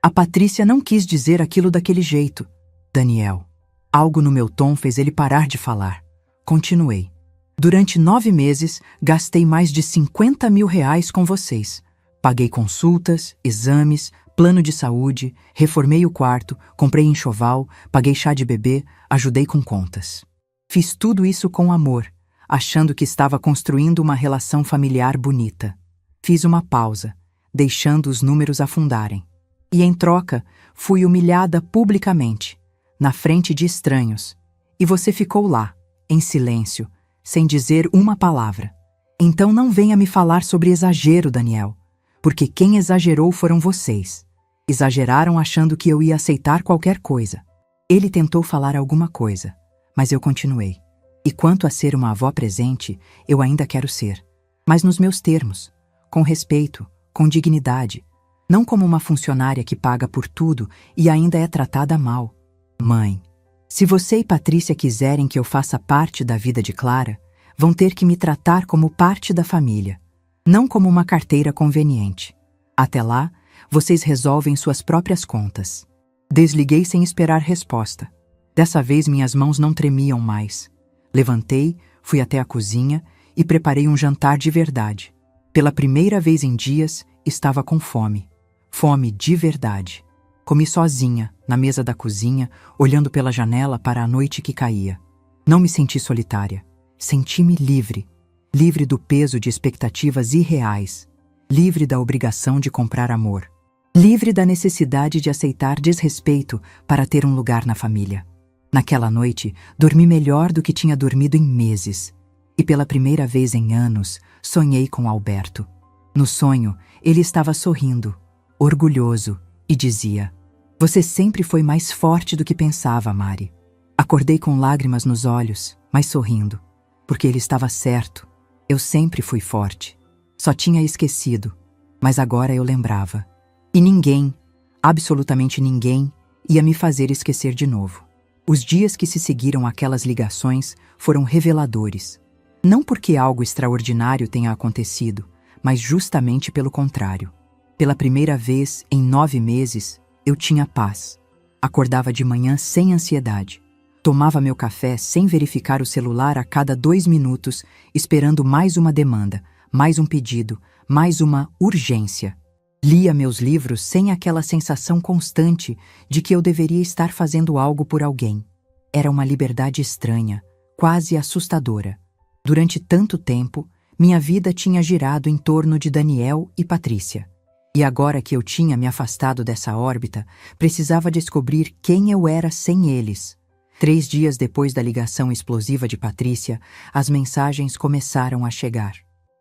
A Patrícia não quis dizer aquilo daquele jeito. Daniel. Algo no meu tom fez ele parar de falar. Continuei. Durante 9 meses, gastei mais de 50 mil reais com vocês. Paguei consultas, exames, plano de saúde, reformei o quarto, comprei enxoval, paguei chá de bebê, ajudei com contas. Fiz tudo isso com amor, achando que estava construindo uma relação familiar bonita. Fiz uma pausa, deixando os números afundarem. E em troca, fui humilhada publicamente, na frente de estranhos. E você ficou lá, em silêncio, sem dizer uma palavra. Então não venha me falar sobre exagero, Daniel, porque quem exagerou foram vocês. Exageraram achando que eu ia aceitar qualquer coisa. Ele tentou falar alguma coisa, mas eu continuei. E quanto a ser uma avó presente, eu ainda quero ser. Mas nos meus termos, com respeito, com dignidade. Não como uma funcionária que paga por tudo e ainda é tratada mal. Mãe, se você e Patrícia quiserem que eu faça parte da vida de Clara, vão ter que me tratar como parte da família, não como uma carteira conveniente. Até lá, vocês resolvem suas próprias contas. Desliguei sem esperar resposta. Dessa vez minhas mãos não tremiam mais. Levantei, fui até a cozinha e preparei um jantar de verdade. Pela primeira vez em dias, estava com fome. Fome de verdade. Comi sozinha, na mesa da cozinha, olhando pela janela para a noite que caía. Não me senti solitária. Senti-me livre. Livre do peso de expectativas irreais. Livre da obrigação de comprar amor. livre da necessidade de aceitar desrespeito para ter um lugar na família. Naquela noite, dormi melhor do que tinha dormido em meses. E pela primeira vez em anos, sonhei com Alberto. No sonho, ele estava sorrindo, orgulhoso, e dizia: "Você sempre foi mais forte do que pensava, Mari." Acordei com lágrimas nos olhos, mas sorrindo, porque ele estava certo. Eu sempre fui forte. Só tinha esquecido, mas agora eu lembrava. E ninguém, absolutamente ninguém, ia me fazer esquecer de novo. Os dias que se seguiram àquelas ligações foram reveladores. Não porque algo extraordinário tenha acontecido, mas justamente pelo contrário. Pela primeira vez em 9 meses, eu tinha paz. Acordava de manhã sem ansiedade. Tomava meu café sem verificar o celular a cada 2 minutos, esperando mais uma demanda, mais um pedido, mais uma urgência. Lia meus livros sem aquela sensação constante de que eu deveria estar fazendo algo por alguém. Era uma liberdade estranha, quase assustadora. Durante tanto tempo, minha vida tinha girado em torno de Daniel e Patrícia. E agora que eu tinha me afastado dessa órbita, precisava descobrir quem eu era sem eles. 3 dias depois da ligação explosiva de Patrícia, as mensagens começaram a chegar.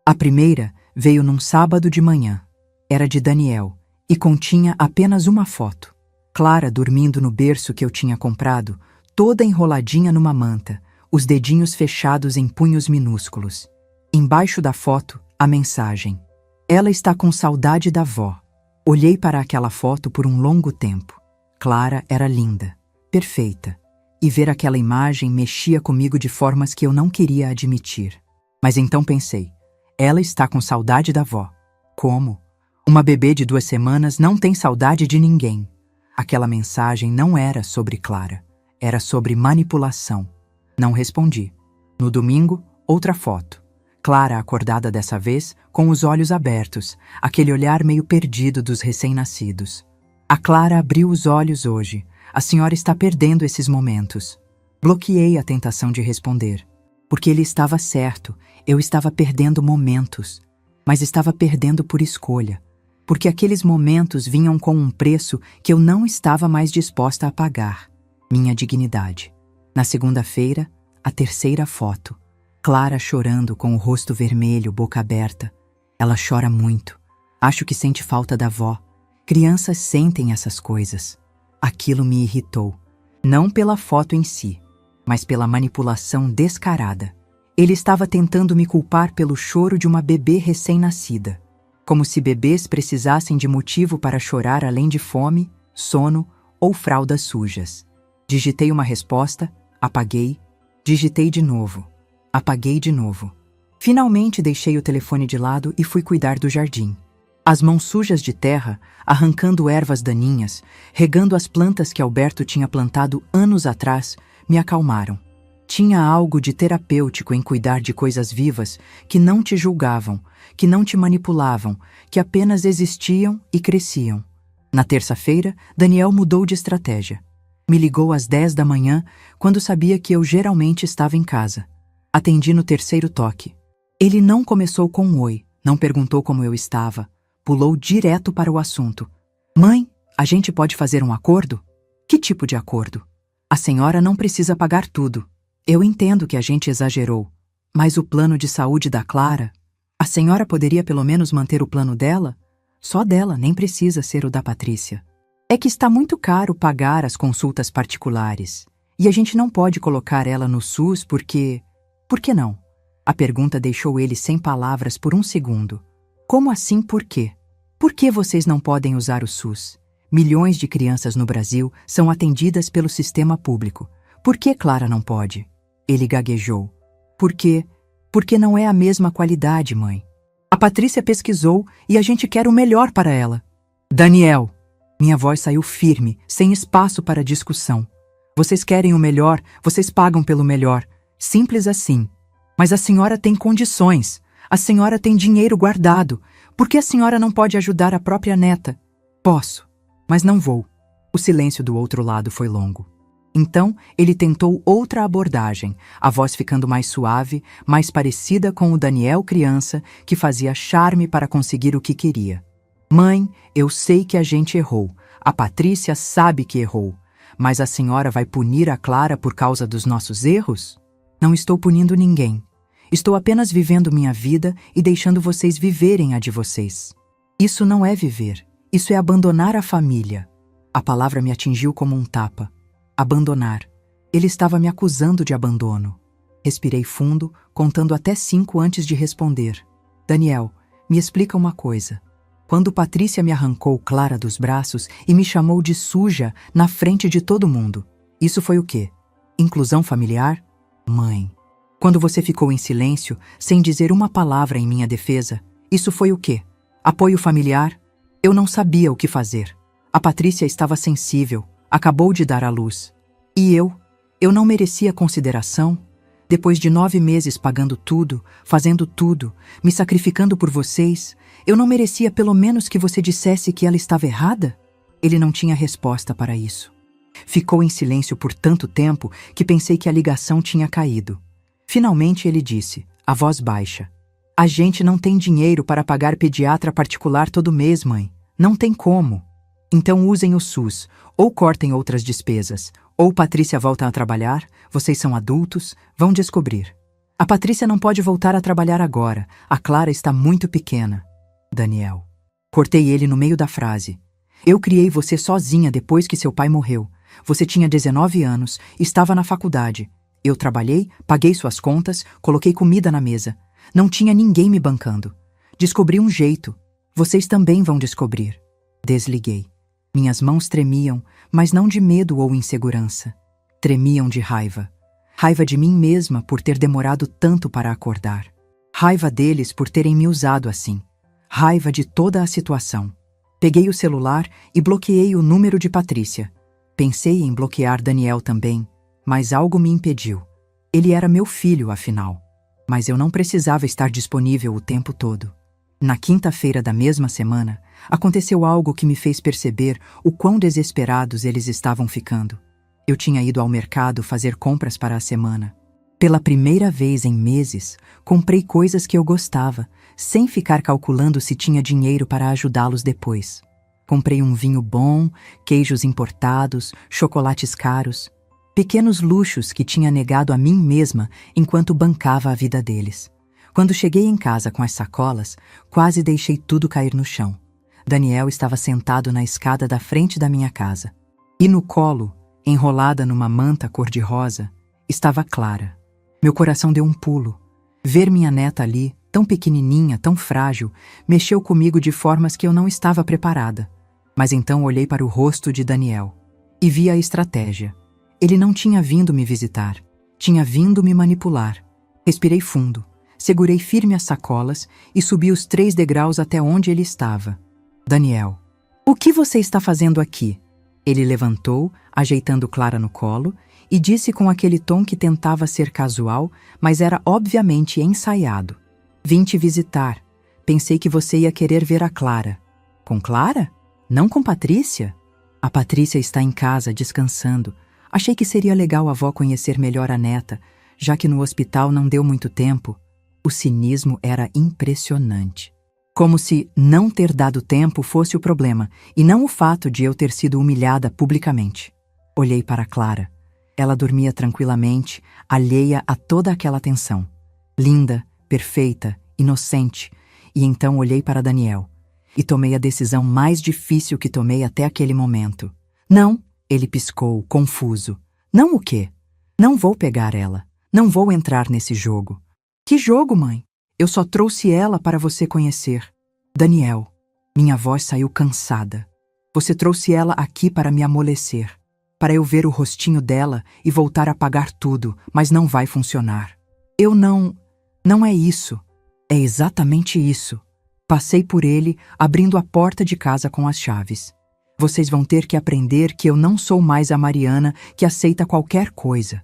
A primeira veio num sábado de manhã. Era de Daniel e continha apenas uma foto. Clara dormindo no berço que eu tinha comprado, toda enroladinha numa manta, os dedinhos fechados em punhos minúsculos. Embaixo da foto, a mensagem: "Ela está com saudade da vó." Olhei para aquela foto por um longo tempo. Clara era linda, perfeita, e ver aquela imagem mexia comigo de formas que eu não queria admitir. Mas então pensei: ela está com saudade da vó. Como? Uma bebê de 2 semanas não tem saudade de ninguém. Aquela mensagem não era sobre Clara, era sobre manipulação. Não respondi. No domingo, outra foto. Clara acordada dessa vez, com os olhos abertos, aquele olhar meio perdido dos recém-nascidos. "A Clara abriu os olhos hoje. A senhora está perdendo esses momentos." Bloqueei a tentação de responder. Porque ele estava certo, eu estava perdendo momentos. Mas estava perdendo por escolha. Porque aqueles momentos vinham com um preço que eu não estava mais disposta a pagar. Minha dignidade. Na segunda-feira, a terceira foto. Clara chorando com o rosto vermelho, boca aberta. Ela chora muito. Acho que sente falta da avó. Crianças sentem essas coisas. Aquilo me irritou. Não pela foto em si, mas pela manipulação descarada. Ele estava tentando me culpar pelo choro de uma bebê recém-nascida. Como se bebês precisassem de motivo para chorar além de fome, sono ou fraldas sujas. Digitei uma resposta, apaguei, digitei de novo, apaguei de novo. Finalmente deixei o telefone de lado e fui cuidar do jardim. As mãos sujas de terra, arrancando ervas daninhas, regando as plantas que Alberto tinha plantado anos atrás, me acalmaram. Tinha algo de terapêutico em cuidar de coisas vivas que não te julgavam, que não te manipulavam, que apenas existiam e cresciam. Na terça-feira, Daniel mudou de estratégia. Me ligou às 10 da manhã, quando sabia que eu geralmente estava em casa. Atendi no terceiro toque. Ele não começou com um oi, não perguntou como eu estava. Pulou direto para o assunto. "Mãe, a gente pode fazer um acordo?" "Que tipo de acordo?" "A senhora não precisa pagar tudo. Eu entendo que a gente exagerou, mas o plano de saúde da Clara, a senhora poderia pelo menos manter o plano dela? Só dela, nem precisa ser o da Patrícia. É que está muito caro pagar as consultas particulares, e a gente não pode colocar ela no SUS porque... Por que não?" A pergunta deixou ele sem palavras por um segundo. "Como assim por quê? Por que vocês não podem usar o SUS? Milhões de crianças no Brasil são atendidas pelo sistema público. Por que Clara não pode?" Ele gaguejou. "Por quê? Porque não é a mesma qualidade, mãe. A Patrícia pesquisou e a gente quer o melhor para ela." "Daniel!" Minha voz saiu firme, sem espaço para discussão. "Vocês querem o melhor, vocês pagam pelo melhor. Simples assim. Mas a senhora tem condições. A senhora tem dinheiro guardado. Por que a senhora não pode ajudar a própria neta?" "Posso, mas não vou." O silêncio do outro lado foi longo. Então, ele tentou outra abordagem, a voz ficando mais suave, mais parecida com o Daniel criança, que fazia charme para conseguir o que queria. Mãe, eu sei que a gente errou. A Patrícia sabe que errou. Mas a senhora vai punir a Clara por causa dos nossos erros? Não estou punindo ninguém. Estou apenas vivendo minha vida e deixando vocês viverem a de vocês. Isso não é viver. Isso é abandonar a família. A palavra me atingiu como um tapa. Abandonar. Ele estava me acusando de abandono. Respirei fundo, contando até 5 antes de responder. Daniel, me explica uma coisa. Quando Patrícia me arrancou Clara dos braços e me chamou de suja na frente de todo mundo, isso foi o quê? Inclusão familiar? Mãe. Quando você ficou em silêncio, sem dizer uma palavra em minha defesa, isso foi o quê? Apoio familiar? Eu não sabia o que fazer. A Patrícia estava sensível, acabou de dar à luz. E eu não merecia consideração? Depois de 9 meses pagando tudo, fazendo tudo, me sacrificando por vocês, eu não merecia pelo menos que você dissesse que ela estava errada? Ele não tinha resposta para isso. Ficou em silêncio por tanto tempo que pensei que a ligação tinha caído. Finalmente ele disse, a voz baixa. A gente não tem dinheiro para pagar pediatra particular todo mês, mãe. Não tem como. Então usem o SUS, ou cortem outras despesas, ou Patrícia volta a trabalhar, vocês são adultos, vão descobrir. A Patrícia não pode voltar a trabalhar agora, a Clara está muito pequena. Daniel. Cortei ele no meio da frase. Eu criei você sozinha depois que seu pai morreu. Você tinha 19 anos, estava na faculdade. Eu trabalhei, paguei suas contas, coloquei comida na mesa. Não tinha ninguém me bancando. Descobri um jeito. Vocês também vão descobrir. Desliguei. Minhas mãos tremiam, mas não de medo ou insegurança. Tremiam de raiva. Raiva de mim mesma por ter demorado tanto para acordar. Raiva deles por terem me usado assim. Raiva de toda a situação. Peguei o celular e bloqueei o número de Patrícia. Pensei em bloquear Daniel também, mas algo me impediu. Ele era meu filho, afinal. Mas eu não precisava estar disponível o tempo todo. Na quinta-feira da mesma semana, aconteceu algo que me fez perceber o quão desesperados eles estavam ficando. Eu tinha ido ao mercado fazer compras para a semana. Pela primeira vez em meses, comprei coisas que eu gostava, sem ficar calculando se tinha dinheiro para ajudá-los depois. Comprei um vinho bom, queijos importados, chocolates caros, pequenos luxos que tinha negado a mim mesma enquanto bancava a vida deles. Quando cheguei em casa com as sacolas, quase deixei tudo cair no chão. Daniel estava sentado na escada da frente da minha casa. E no colo, enrolada numa manta cor-de-rosa, estava Clara. Meu coração deu um pulo. Ver minha neta ali, tão pequenininha, tão frágil, mexeu comigo de formas que eu não estava preparada. Mas então olhei para o rosto de Daniel e vi a estratégia. Ele não tinha vindo me visitar, tinha vindo me manipular. Respirei fundo, segurei firme as sacolas e subi os 3 degraus até onde ele estava. Daniel, o que você está fazendo aqui? Ele levantou, ajeitando Clara no colo, e disse com aquele tom que tentava ser casual, mas era obviamente ensaiado. Vim te visitar. Pensei que você ia querer ver a Clara. Com Clara? Não com Patrícia? A Patrícia está em casa, descansando. Achei que seria legal a avó conhecer melhor a neta, já que no hospital não deu muito tempo. O cinismo era impressionante. Como se não ter dado tempo fosse o problema, e não o fato de eu ter sido humilhada publicamente. Olhei para Clara. Ela dormia tranquilamente, alheia a toda aquela tensão. Linda, perfeita, inocente. E então olhei para Daniel. E tomei a decisão mais difícil que tomei até aquele momento. Não, ele piscou, confuso. Não o quê? Não vou pegar ela. Não vou entrar nesse jogo. Que jogo, mãe? Eu só trouxe ela para você conhecer. Daniel, minha voz saiu cansada. Você trouxe ela aqui para me amolecer, para eu ver o rostinho dela e voltar a pagar tudo, mas não vai funcionar. Não é isso. É exatamente isso. Passei por ele, abrindo a porta de casa com as chaves. Vocês vão ter que aprender que eu não sou mais a Mariana que aceita qualquer coisa.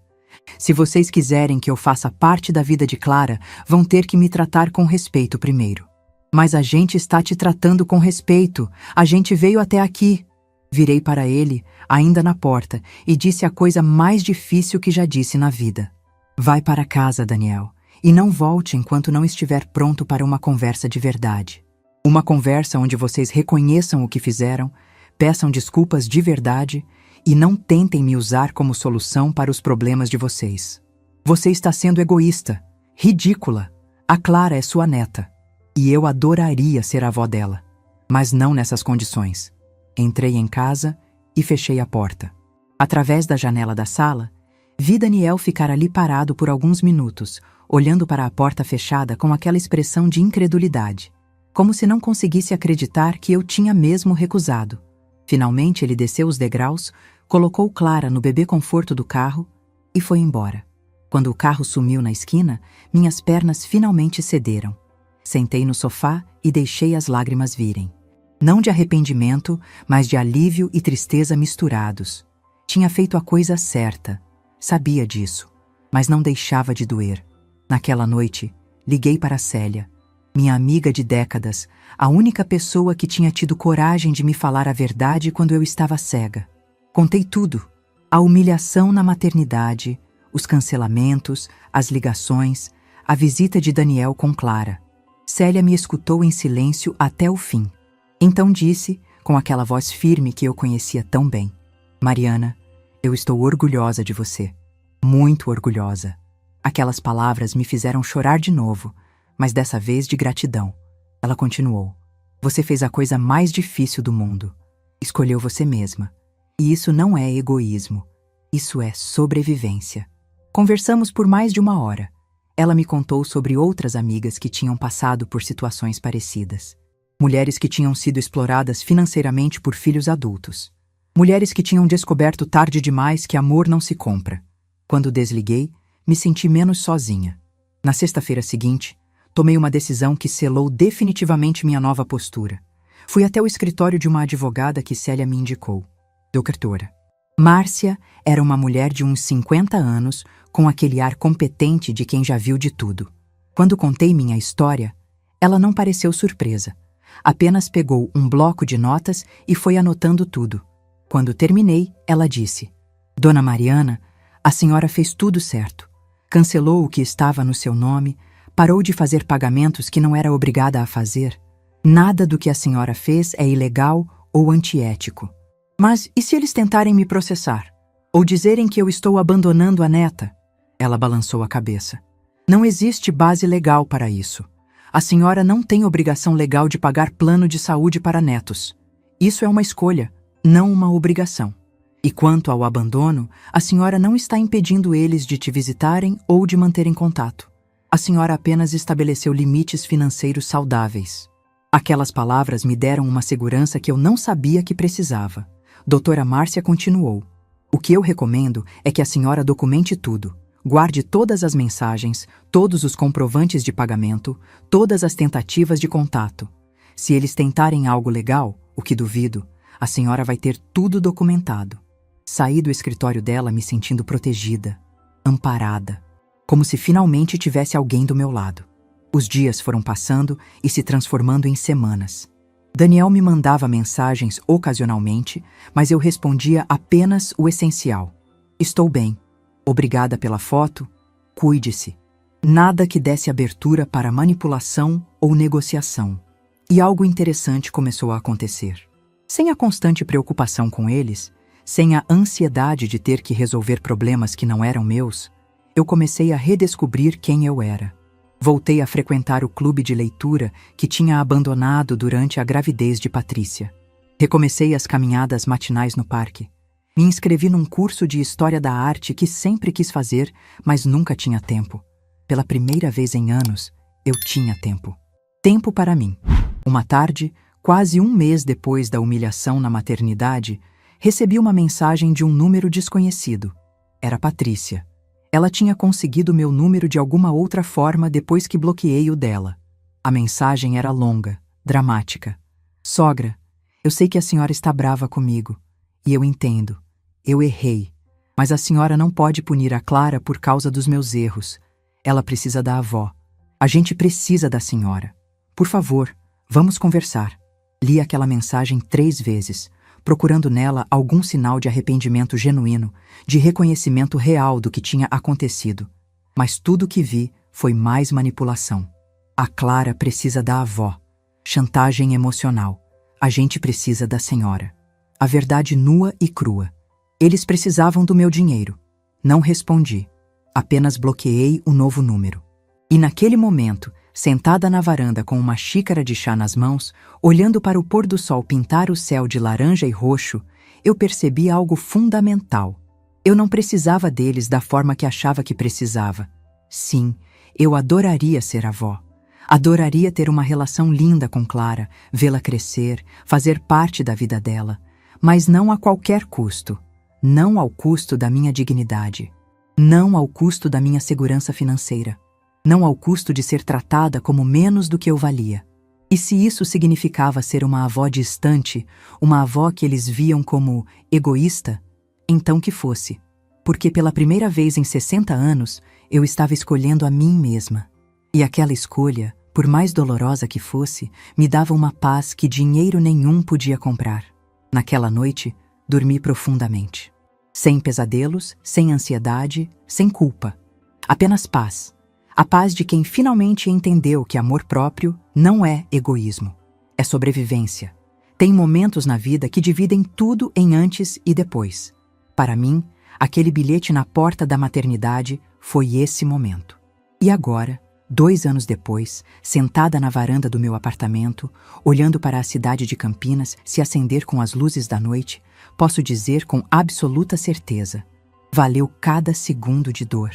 Se vocês quiserem que eu faça parte da vida de Clara, vão ter que me tratar com respeito primeiro. Mas a gente está te tratando com respeito. A gente veio até aqui. Virei para ele, ainda na porta, e disse a coisa mais difícil que já disse na vida. Vai para casa, Daniel, e não volte enquanto não estiver pronto para uma conversa de verdade. Uma conversa onde vocês reconheçam o que fizeram, peçam desculpas de verdade e não tentem me usar como solução para os problemas de vocês. Você está sendo egoísta, ridícula. A Clara é sua neta, e eu adoraria ser avó dela, mas não nessas condições. Entrei em casa e fechei a porta. Através da janela da sala, vi Daniel ficar ali parado por alguns minutos, olhando para a porta fechada com aquela expressão de incredulidade, como se não conseguisse acreditar que eu tinha mesmo recusado. Finalmente ele desceu os degraus, colocou Clara no bebê conforto do carro e foi embora. Quando o carro sumiu na esquina, minhas pernas finalmente cederam. Sentei no sofá e deixei as lágrimas virem. Não de arrependimento, mas de alívio e tristeza misturados. Tinha feito a coisa certa. Sabia disso, mas não deixava de doer. Naquela noite, liguei para Célia, minha amiga de décadas, a única pessoa que tinha tido coragem de me falar a verdade quando eu estava cega. Contei tudo: a humilhação na maternidade, os cancelamentos, as ligações, a visita de Daniel com Clara. Célia me escutou em silêncio até o fim. Então disse, com aquela voz firme que eu conhecia tão bem: Mariana, eu estou orgulhosa de você. Muito orgulhosa. Aquelas palavras me fizeram chorar de novo, mas dessa vez de gratidão. Ela continuou: você fez a coisa mais difícil do mundo. Escolheu você mesma. E isso não é egoísmo. Isso é sobrevivência. Conversamos por mais de 1 hora. Ela me contou sobre outras amigas que tinham passado por situações parecidas. Mulheres que tinham sido exploradas financeiramente por filhos adultos. Mulheres que tinham descoberto tarde demais que amor não se compra. Quando desliguei, me senti menos sozinha. Na sexta-feira seguinte, tomei uma decisão que selou definitivamente minha nova postura. Fui até o escritório de uma advogada que Célia me indicou. Doutora. Márcia era uma mulher de uns 50 anos, com aquele ar competente de quem já viu de tudo. Quando contei minha história, ela não pareceu surpresa. Apenas pegou um bloco de notas e foi anotando tudo. Quando terminei, ela disse: Dona Mariana, a senhora fez tudo certo. Cancelou o que estava no seu nome, parou de fazer pagamentos que não era obrigada a fazer. Nada do que a senhora fez é ilegal ou antiético. Mas e se eles tentarem me processar? Ou dizerem que eu estou abandonando a neta? Ela balançou a cabeça. Não existe base legal para isso. A senhora não tem obrigação legal de pagar plano de saúde para netos. Isso é uma escolha, não uma obrigação. E quanto ao abandono, a senhora não está impedindo eles de te visitarem ou de manterem contato. A senhora apenas estabeleceu limites financeiros saudáveis. Aquelas palavras me deram uma segurança que eu não sabia que precisava. Doutora Márcia continuou: o que eu recomendo é que a senhora documente tudo. Guarde todas as mensagens, todos os comprovantes de pagamento, todas as tentativas de contato. Se eles tentarem algo legal, o que duvido, a senhora vai ter tudo documentado. Saí do escritório dela me sentindo protegida, amparada, como se finalmente tivesse alguém do meu lado. Os dias foram passando e se transformando em semanas. Daniel me mandava mensagens ocasionalmente, mas eu respondia apenas o essencial. Estou bem. Obrigada pela foto. Cuide-se. Nada que desse abertura para manipulação ou negociação. E algo interessante começou a acontecer. Sem a constante preocupação com eles, sem a ansiedade de ter que resolver problemas que não eram meus, eu comecei a redescobrir quem eu era. Voltei a frequentar o clube de leitura que tinha abandonado durante a gravidez de Patrícia. Recomecei as caminhadas matinais no parque. Me inscrevi num curso de História da Arte que sempre quis fazer, mas nunca tinha tempo. Pela primeira vez em anos, eu tinha tempo. Tempo para mim. Uma tarde, quase 1 mês depois da humilhação na maternidade, recebi uma mensagem de um número desconhecido. Era Patrícia. Ela tinha conseguido meu número de alguma outra forma depois que bloqueei o dela. A mensagem era longa, dramática. Sogra, eu sei que a senhora está brava comigo. E eu entendo. Eu errei. Mas a senhora não pode punir a Clara por causa dos meus erros. Ela precisa da avó. A gente precisa da senhora. Por favor, vamos conversar. Li aquela mensagem 3 vezes, procurando nela algum sinal de arrependimento genuíno, de reconhecimento real do que tinha acontecido. Mas tudo que vi foi mais manipulação. A Clara precisa da avó. chantagem emocional. A gente precisa da senhora. A verdade nua e crua. Eles precisavam do meu dinheiro. Não respondi. Apenas bloqueei o novo número. E naquele momento, sentada na varanda com uma xícara de chá nas mãos, olhando para o pôr do sol pintar o céu de laranja e roxo, eu percebi algo fundamental. Eu não precisava deles da forma que achava que precisava. Sim, eu adoraria ser avó. Adoraria ter uma relação linda com Clara, vê-la crescer, fazer parte da vida dela, mas não a qualquer custo. Não ao custo da minha dignidade. Não ao custo da minha segurança financeira. Não ao custo de ser tratada como menos do que eu valia. E se isso significava ser uma avó distante, uma avó que eles viam como egoísta, então que fosse. Porque pela primeira vez em 60 anos, eu estava escolhendo a mim mesma. E aquela escolha, por mais dolorosa que fosse, me dava uma paz que dinheiro nenhum podia comprar. Naquela noite, dormi profundamente. Sem pesadelos, sem ansiedade, sem culpa. Apenas paz. A paz de quem finalmente entendeu que amor próprio não é egoísmo. É sobrevivência. Tem momentos na vida que dividem tudo em antes e depois. Para mim, aquele bilhete na porta da maternidade foi esse momento. E agora, 2 anos depois, sentada na varanda do meu apartamento, olhando para a cidade de Campinas se acender com as luzes da noite, posso dizer com absoluta certeza: valeu cada segundo de dor.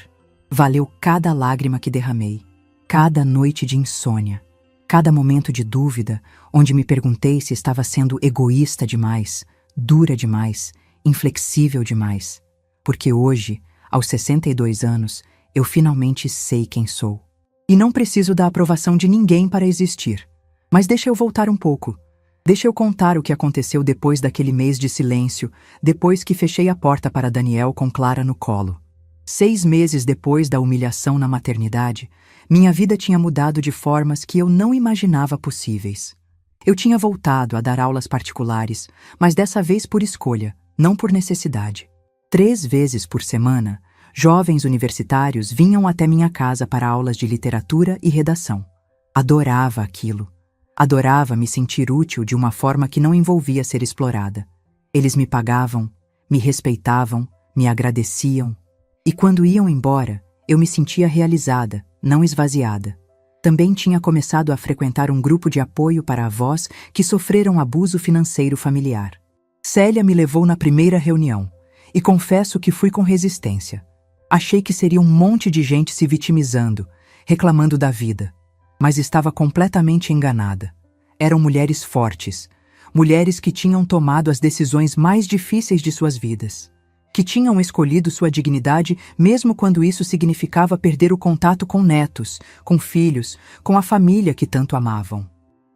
Valeu cada lágrima que derramei, cada noite de insônia, cada momento de dúvida, onde me perguntei se estava sendo egoísta demais, dura demais, inflexível demais. Porque hoje, aos 62 anos, eu finalmente sei quem sou. E não preciso da aprovação de ninguém para existir. Mas deixa eu voltar um pouco. Deixa eu contar o que aconteceu depois daquele mês de silêncio, depois que fechei a porta para Daniel com Clara no colo. 6 meses depois da humilhação na maternidade, minha vida tinha mudado de formas que eu não imaginava possíveis. Eu tinha voltado a dar aulas particulares, mas dessa vez por escolha, não por necessidade. 3 vezes por semana, jovens universitários vinham até minha casa para aulas de literatura e redação. Adorava aquilo. Adorava me sentir útil de uma forma que não envolvia ser explorada. Eles me pagavam, me respeitavam, me agradeciam. E quando iam embora, eu me sentia realizada, não esvaziada. Também tinha começado a frequentar um grupo de apoio para avós que sofreram abuso financeiro familiar. Célia me levou na primeira reunião, e confesso que fui com resistência. Achei que seria um monte de gente se vitimizando, reclamando da vida. Mas estava completamente enganada. Eram mulheres fortes, mulheres que tinham tomado as decisões mais difíceis de suas vidas, que tinham escolhido sua dignidade mesmo quando isso significava perder o contato com netos, com filhos, com a família que tanto amavam.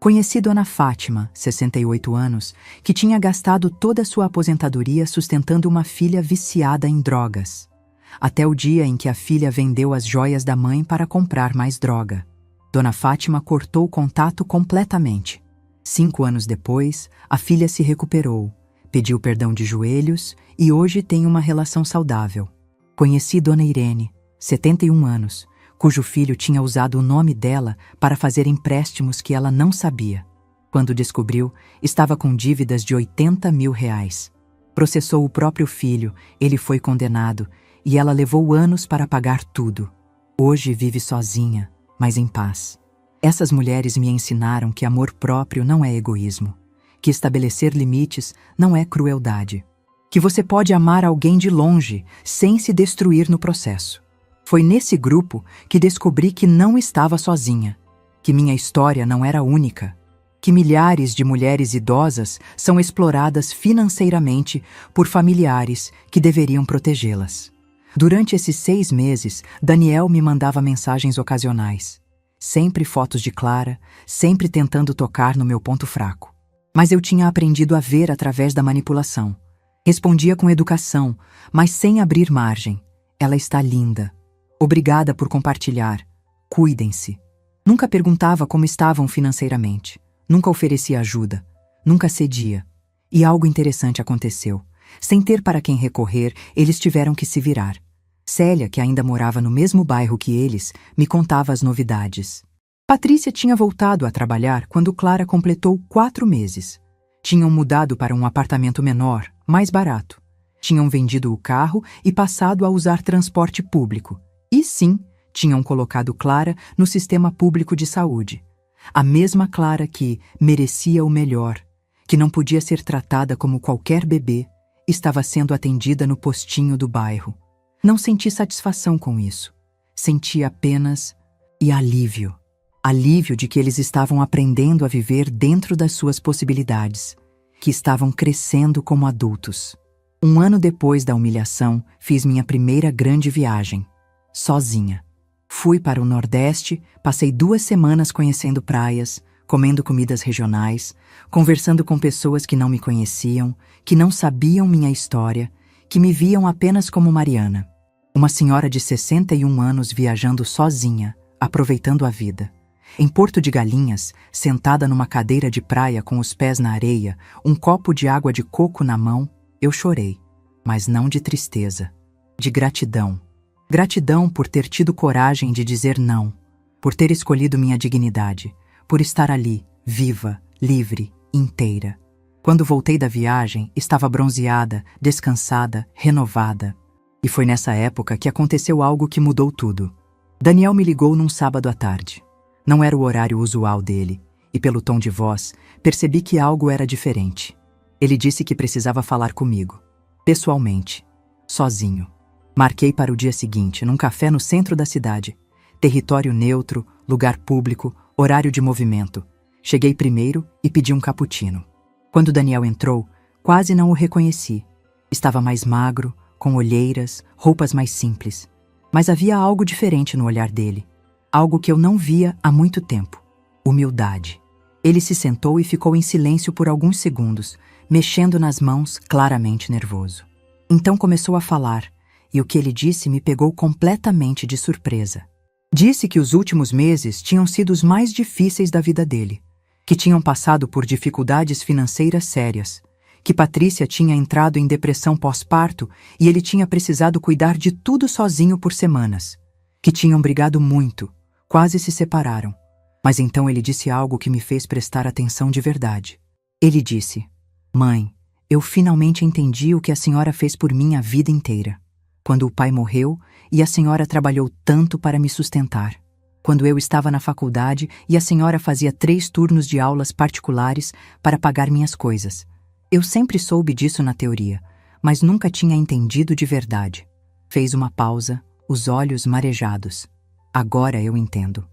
Conheci Dona Fátima, 68 anos, que tinha gastado toda a sua aposentadoria sustentando uma filha viciada em drogas. Até o dia em que a filha vendeu as joias da mãe para comprar mais droga. Dona Fátima cortou o contato completamente. 5 anos depois, a filha se recuperou, pediu perdão de joelhos e hoje tem uma relação saudável. Conheci Dona Irene, 71 anos, cujo filho tinha usado o nome dela para fazer empréstimos que ela não sabia. Quando descobriu, estava com dívidas de R$80 mil. Processou o próprio filho, ele foi condenado e ela levou anos para pagar tudo. Hoje vive sozinha, mas em paz. Essas mulheres me ensinaram que amor próprio não é egoísmo, que estabelecer limites não é crueldade, que você pode amar alguém de longe, sem se destruir no processo. Foi nesse grupo que descobri que não estava sozinha, que minha história não era única, que milhares de mulheres idosas são exploradas financeiramente por familiares que deveriam protegê-las. Durante esses 6 meses, Daniel me mandava mensagens ocasionais. Sempre fotos de Clara, sempre tentando tocar no meu ponto fraco. Mas eu tinha aprendido a ver através da manipulação. Respondia com educação, mas sem abrir margem. Ela está linda. Obrigada por compartilhar. Cuidem-se. Nunca perguntava como estavam financeiramente. Nunca oferecia ajuda. Nunca cedia. E algo interessante aconteceu. Sem ter para quem recorrer, eles tiveram que se virar. Célia, que ainda morava no mesmo bairro que eles, me contava as novidades. Patrícia tinha voltado a trabalhar quando Clara completou 4 meses. Tinham mudado para um apartamento menor, mais barato. Tinham vendido o carro e passado a usar transporte público. E sim, tinham colocado Clara no sistema público de saúde. A mesma Clara que merecia o melhor, que não podia ser tratada como qualquer bebê, estava sendo atendida no postinho do bairro. Não senti satisfação com isso. Senti apenas alívio. Alívio de que eles estavam aprendendo a viver dentro das suas possibilidades, que estavam crescendo como adultos. 1 ano depois da humilhação, fiz minha primeira grande viagem, sozinha. Fui para o Nordeste, passei 2 semanas conhecendo praias, comendo comidas regionais, conversando com pessoas que não me conheciam, que não sabiam minha história, que me viam apenas como Mariana. Uma senhora de 61 anos viajando sozinha, aproveitando a vida. Em Porto de Galinhas, sentada numa cadeira de praia com os pés na areia, um copo de água de coco na mão, eu chorei, mas não de tristeza, de gratidão. Gratidão por ter tido coragem de dizer não, por ter escolhido minha dignidade, por estar ali, viva, livre, inteira. Quando voltei da viagem, estava bronzeada, descansada, renovada. E foi nessa época que aconteceu algo que mudou tudo. Daniel me ligou num sábado à tarde. Não era o horário usual dele, e pelo tom de voz, percebi que algo era diferente. Ele disse que precisava falar comigo, pessoalmente, sozinho. Marquei para o dia seguinte, num café no centro da cidade. Território neutro, lugar público, horário de movimento. Cheguei primeiro e pedi um cappuccino. Quando Daniel entrou, quase não o reconheci. Estava mais magro, com olheiras, roupas mais simples. Mas havia algo diferente no olhar dele. Algo que eu não via há muito tempo. Humildade. Ele se sentou e ficou em silêncio por alguns segundos, mexendo nas mãos, claramente nervoso. Então começou a falar, e o que ele disse me pegou completamente de surpresa. Disse que os últimos meses tinham sido os mais difíceis da vida dele, que tinham passado por dificuldades financeiras sérias, que Patrícia tinha entrado em depressão pós-parto e ele tinha precisado cuidar de tudo sozinho por semanas, que tinham brigado muito, quase se separaram. Mas então ele disse algo que me fez prestar atenção de verdade. Ele disse: "Mãe, eu finalmente entendi o que a senhora fez por mim a vida inteira. Quando o pai morreu e a senhora trabalhou tanto para me sustentar. Quando eu estava na faculdade e a senhora fazia 3 turnos de aulas particulares para pagar minhas coisas. Eu sempre soube disso na teoria, mas nunca tinha entendido de verdade." Fez uma pausa, os olhos marejados. "Agora eu entendo.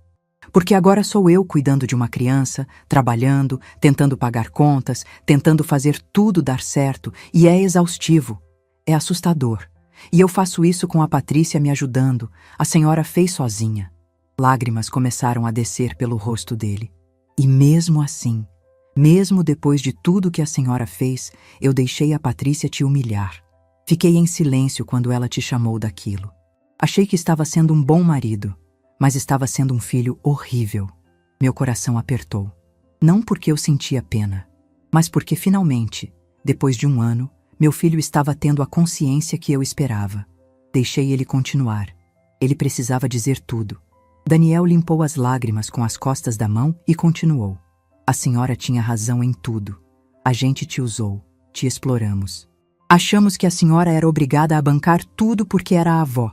Porque agora sou eu cuidando de uma criança, trabalhando, tentando pagar contas, tentando fazer tudo dar certo, e é exaustivo. É assustador. E eu faço isso com a Patrícia me ajudando. A senhora fez sozinha." Lágrimas começaram a descer pelo rosto dele. "E mesmo assim, mesmo depois de tudo que a senhora fez, eu deixei a Patrícia te humilhar. Fiquei em silêncio quando ela te chamou daquilo. Achei que estava sendo um bom marido, mas estava sendo um filho horrível." Meu coração apertou. Não porque eu sentia pena, mas porque finalmente, depois de 1 ano, meu filho estava tendo a consciência que eu esperava. Deixei ele continuar. Ele precisava dizer tudo. Daniel limpou as lágrimas com as costas da mão e continuou: "A senhora tinha razão em tudo. A gente te usou, te exploramos. Achamos que a senhora era obrigada a bancar tudo porque era a avó.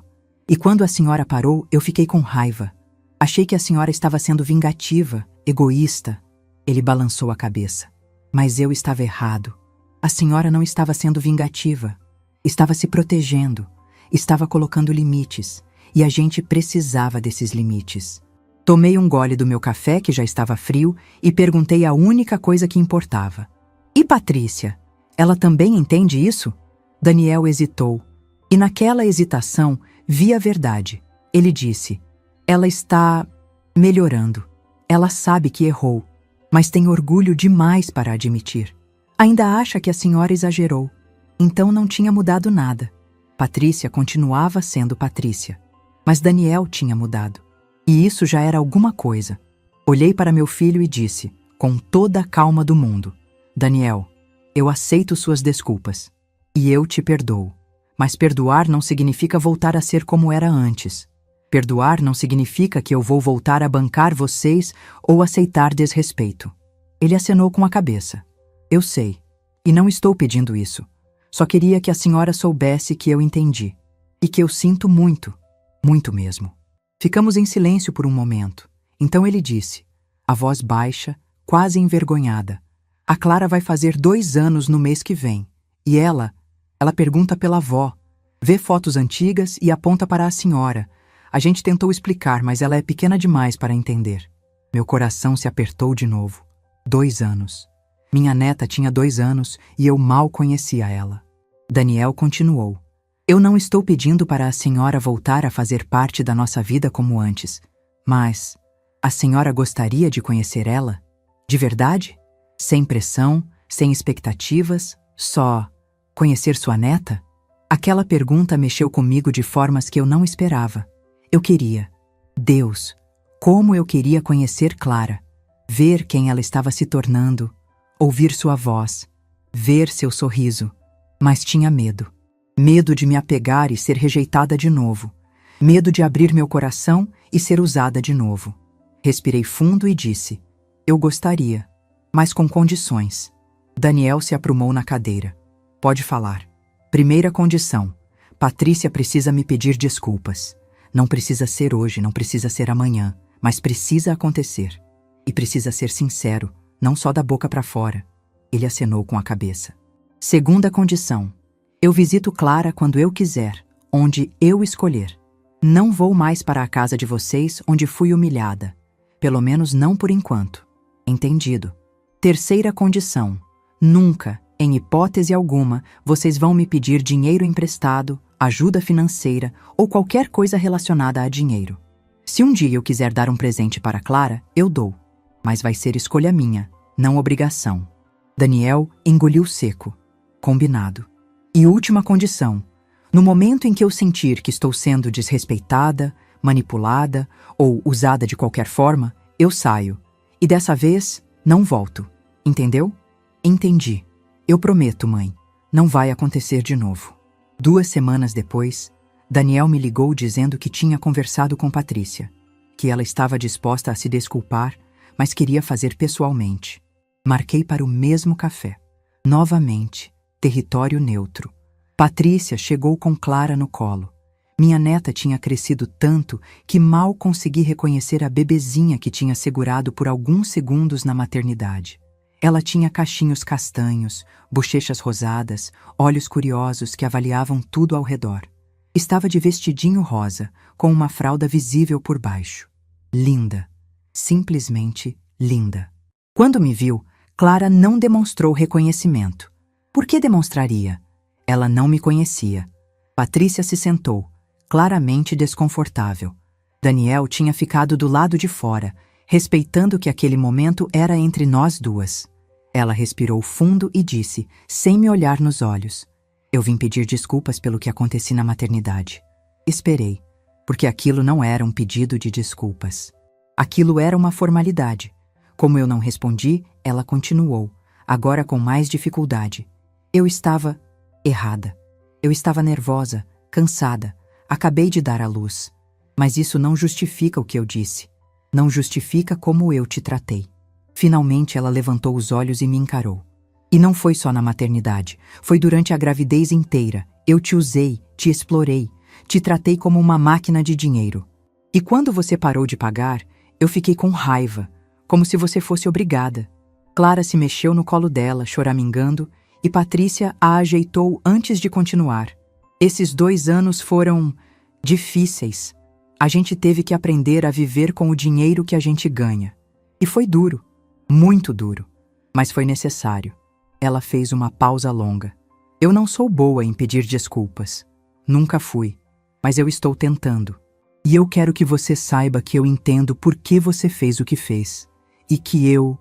E quando a senhora parou, eu fiquei com raiva. Achei que a senhora estava sendo vingativa, egoísta." Ele balançou a cabeça. "Mas eu estava errado. A senhora não estava sendo vingativa. Estava se protegendo. Estava colocando limites. E a gente precisava desses limites." Tomei um gole do meu café, que já estava frio, e perguntei a única coisa que importava: "E Patrícia? Ela também entende isso?" Daniel hesitou. E naquela hesitação, vi a verdade. Ele disse: "Ela está melhorando. Ela sabe que errou, mas tem orgulho demais para admitir. Ainda acha que a senhora exagerou. Então não tinha mudado nada. Patrícia continuava sendo Patrícia. Mas Daniel tinha mudado. E isso já era alguma coisa." Olhei para meu filho e disse, com toda a calma do mundo: "Daniel, eu aceito suas desculpas. E eu te perdoo. Mas perdoar não significa voltar a ser como era antes. Perdoar não significa que eu vou voltar a bancar vocês ou aceitar desrespeito. Ele acenou com a cabeça. Eu sei. E não estou pedindo isso. Só queria que a senhora soubesse que eu entendi. E que eu sinto muito, muito mesmo. Ficamos em silêncio por um momento. Então ele disse, a voz baixa, quase envergonhada. A Clara vai fazer 2 anos no mês que vem. E ela pergunta pela avó. Vê fotos antigas e aponta para a senhora. A gente tentou explicar, mas ela é pequena demais para entender. Meu coração se apertou de novo. 2 anos. Minha neta tinha 2 anos e eu mal conhecia ela. Daniel continuou. Eu não estou pedindo para a senhora voltar a fazer parte da nossa vida como antes, mas a senhora gostaria de conhecer ela? De verdade? Sem pressão, sem expectativas, só conhecer sua neta? Aquela pergunta mexeu comigo de formas que eu não esperava. Eu queria. Deus, como eu queria conhecer Clara, ver quem ela estava se tornando, ouvir sua voz, ver seu sorriso, mas tinha medo. Medo de me apegar e ser rejeitada de novo. Medo de abrir meu coração e ser usada de novo. Respirei fundo e disse, eu gostaria, mas com condições. Daniel se aprumou na cadeira. Pode falar. Primeira condição. Patrícia precisa me pedir desculpas. Não precisa ser hoje, não precisa ser amanhã, mas precisa acontecer. E precisa ser sincero, não só da boca para fora. Ele acenou com a cabeça. Segunda condição. Eu visito Clara quando eu quiser, onde eu escolher. Não vou mais para a casa de vocês onde fui humilhada. Pelo menos não por enquanto. Entendido. Terceira condição. Nunca, em hipótese alguma, vocês vão me pedir dinheiro emprestado, ajuda financeira ou qualquer coisa relacionada a dinheiro. Se um dia eu quiser dar um presente para Clara, eu dou. Mas vai ser escolha minha, não obrigação. Daniel engoliu seco. Combinado. E última condição. No momento em que eu sentir que estou sendo desrespeitada, manipulada ou usada de qualquer forma, eu saio. E dessa vez, não volto. Entendeu? Entendi. Eu prometo, mãe. Não vai acontecer de novo. 2 semanas depois, Daniel me ligou dizendo que tinha conversado com Patrícia, que ela estava disposta a se desculpar, mas queria fazer pessoalmente. Marquei para o mesmo café. Novamente, território neutro. Patrícia chegou com Clara no colo. Minha neta tinha crescido tanto que mal consegui reconhecer a bebezinha que tinha segurado por alguns segundos na maternidade. Ela tinha cachinhos castanhos, bochechas rosadas, olhos curiosos que avaliavam tudo ao redor. Estava de vestidinho rosa, com uma fralda visível por baixo. Linda. Simplesmente linda. Quando me viu, Clara não demonstrou reconhecimento. Por que demonstraria? Ela não me conhecia. Patrícia se sentou, claramente desconfortável. Daniel tinha ficado do lado de fora, respeitando que aquele momento era entre nós duas. Ela respirou fundo e disse, sem me olhar nos olhos, eu vim pedir desculpas pelo que aconteci na maternidade. Esperei, porque aquilo não era um pedido de desculpas. Aquilo era uma formalidade. Como eu não respondi, ela continuou, agora com mais dificuldade. Eu estava errada. Eu estava nervosa, cansada. Acabei de dar à luz. Mas isso não justifica o que eu disse. Não justifica como eu te tratei. Finalmente ela levantou os olhos e me encarou. E não foi só na maternidade. Foi durante a gravidez inteira. Eu te usei, te explorei, te tratei como uma máquina de dinheiro. E quando você parou de pagar, eu fiquei com raiva, como se você fosse obrigada. Clara se mexeu no colo dela, choramingando, e Patrícia a ajeitou antes de continuar. Esses 2 anos foram difíceis. A gente teve que aprender a viver com o dinheiro que a gente ganha. E foi duro, muito duro, mas foi necessário. Ela fez uma pausa longa. Eu não sou boa em pedir desculpas. Nunca fui, mas eu estou tentando. E eu quero que você saiba que eu entendo por que você fez o que fez. E que eu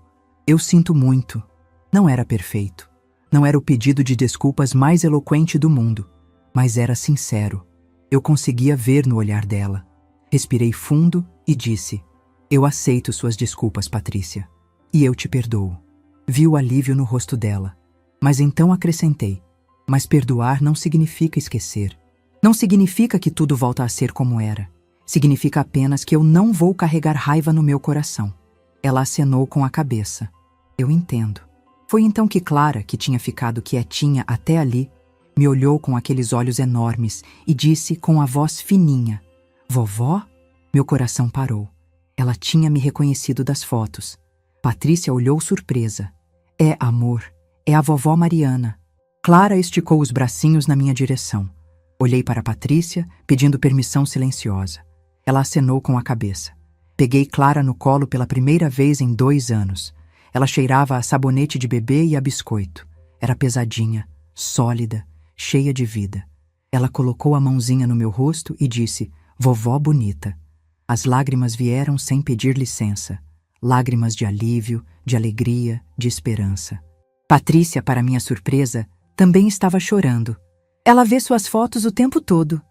sinto muito. Não era perfeito. Não era o pedido de desculpas mais eloquente do mundo, mas era sincero. Eu conseguia ver no olhar dela. Respirei fundo e disse, eu aceito suas desculpas, Patrícia. E eu te perdoo. Vi o alívio no rosto dela. Mas então acrescentei, mas perdoar não significa esquecer. Não significa que tudo volta a ser como era. Significa apenas que eu não vou carregar raiva no meu coração. Ela acenou com a cabeça. Eu entendo. Foi então que Clara, que tinha ficado quietinha até ali, me olhou com aqueles olhos enormes e disse com a voz fininha: Vovó? Meu coração parou. Ela tinha me reconhecido das fotos. Patrícia olhou surpresa. É, amor, é a vovó Mariana. Clara esticou os bracinhos na minha direção. Olhei para Patrícia, pedindo permissão silenciosa. Ela acenou com a cabeça. Peguei Clara no colo pela primeira vez em 2 anos. Ela cheirava a sabonete de bebê e a biscoito. Era pesadinha, sólida, cheia de vida. Ela colocou a mãozinha no meu rosto e disse: Vovó bonita. As lágrimas vieram sem pedir licença. Lágrimas de alívio, de alegria, de esperança. Patrícia, para minha surpresa, também estava chorando. Ela vê suas fotos o tempo todo.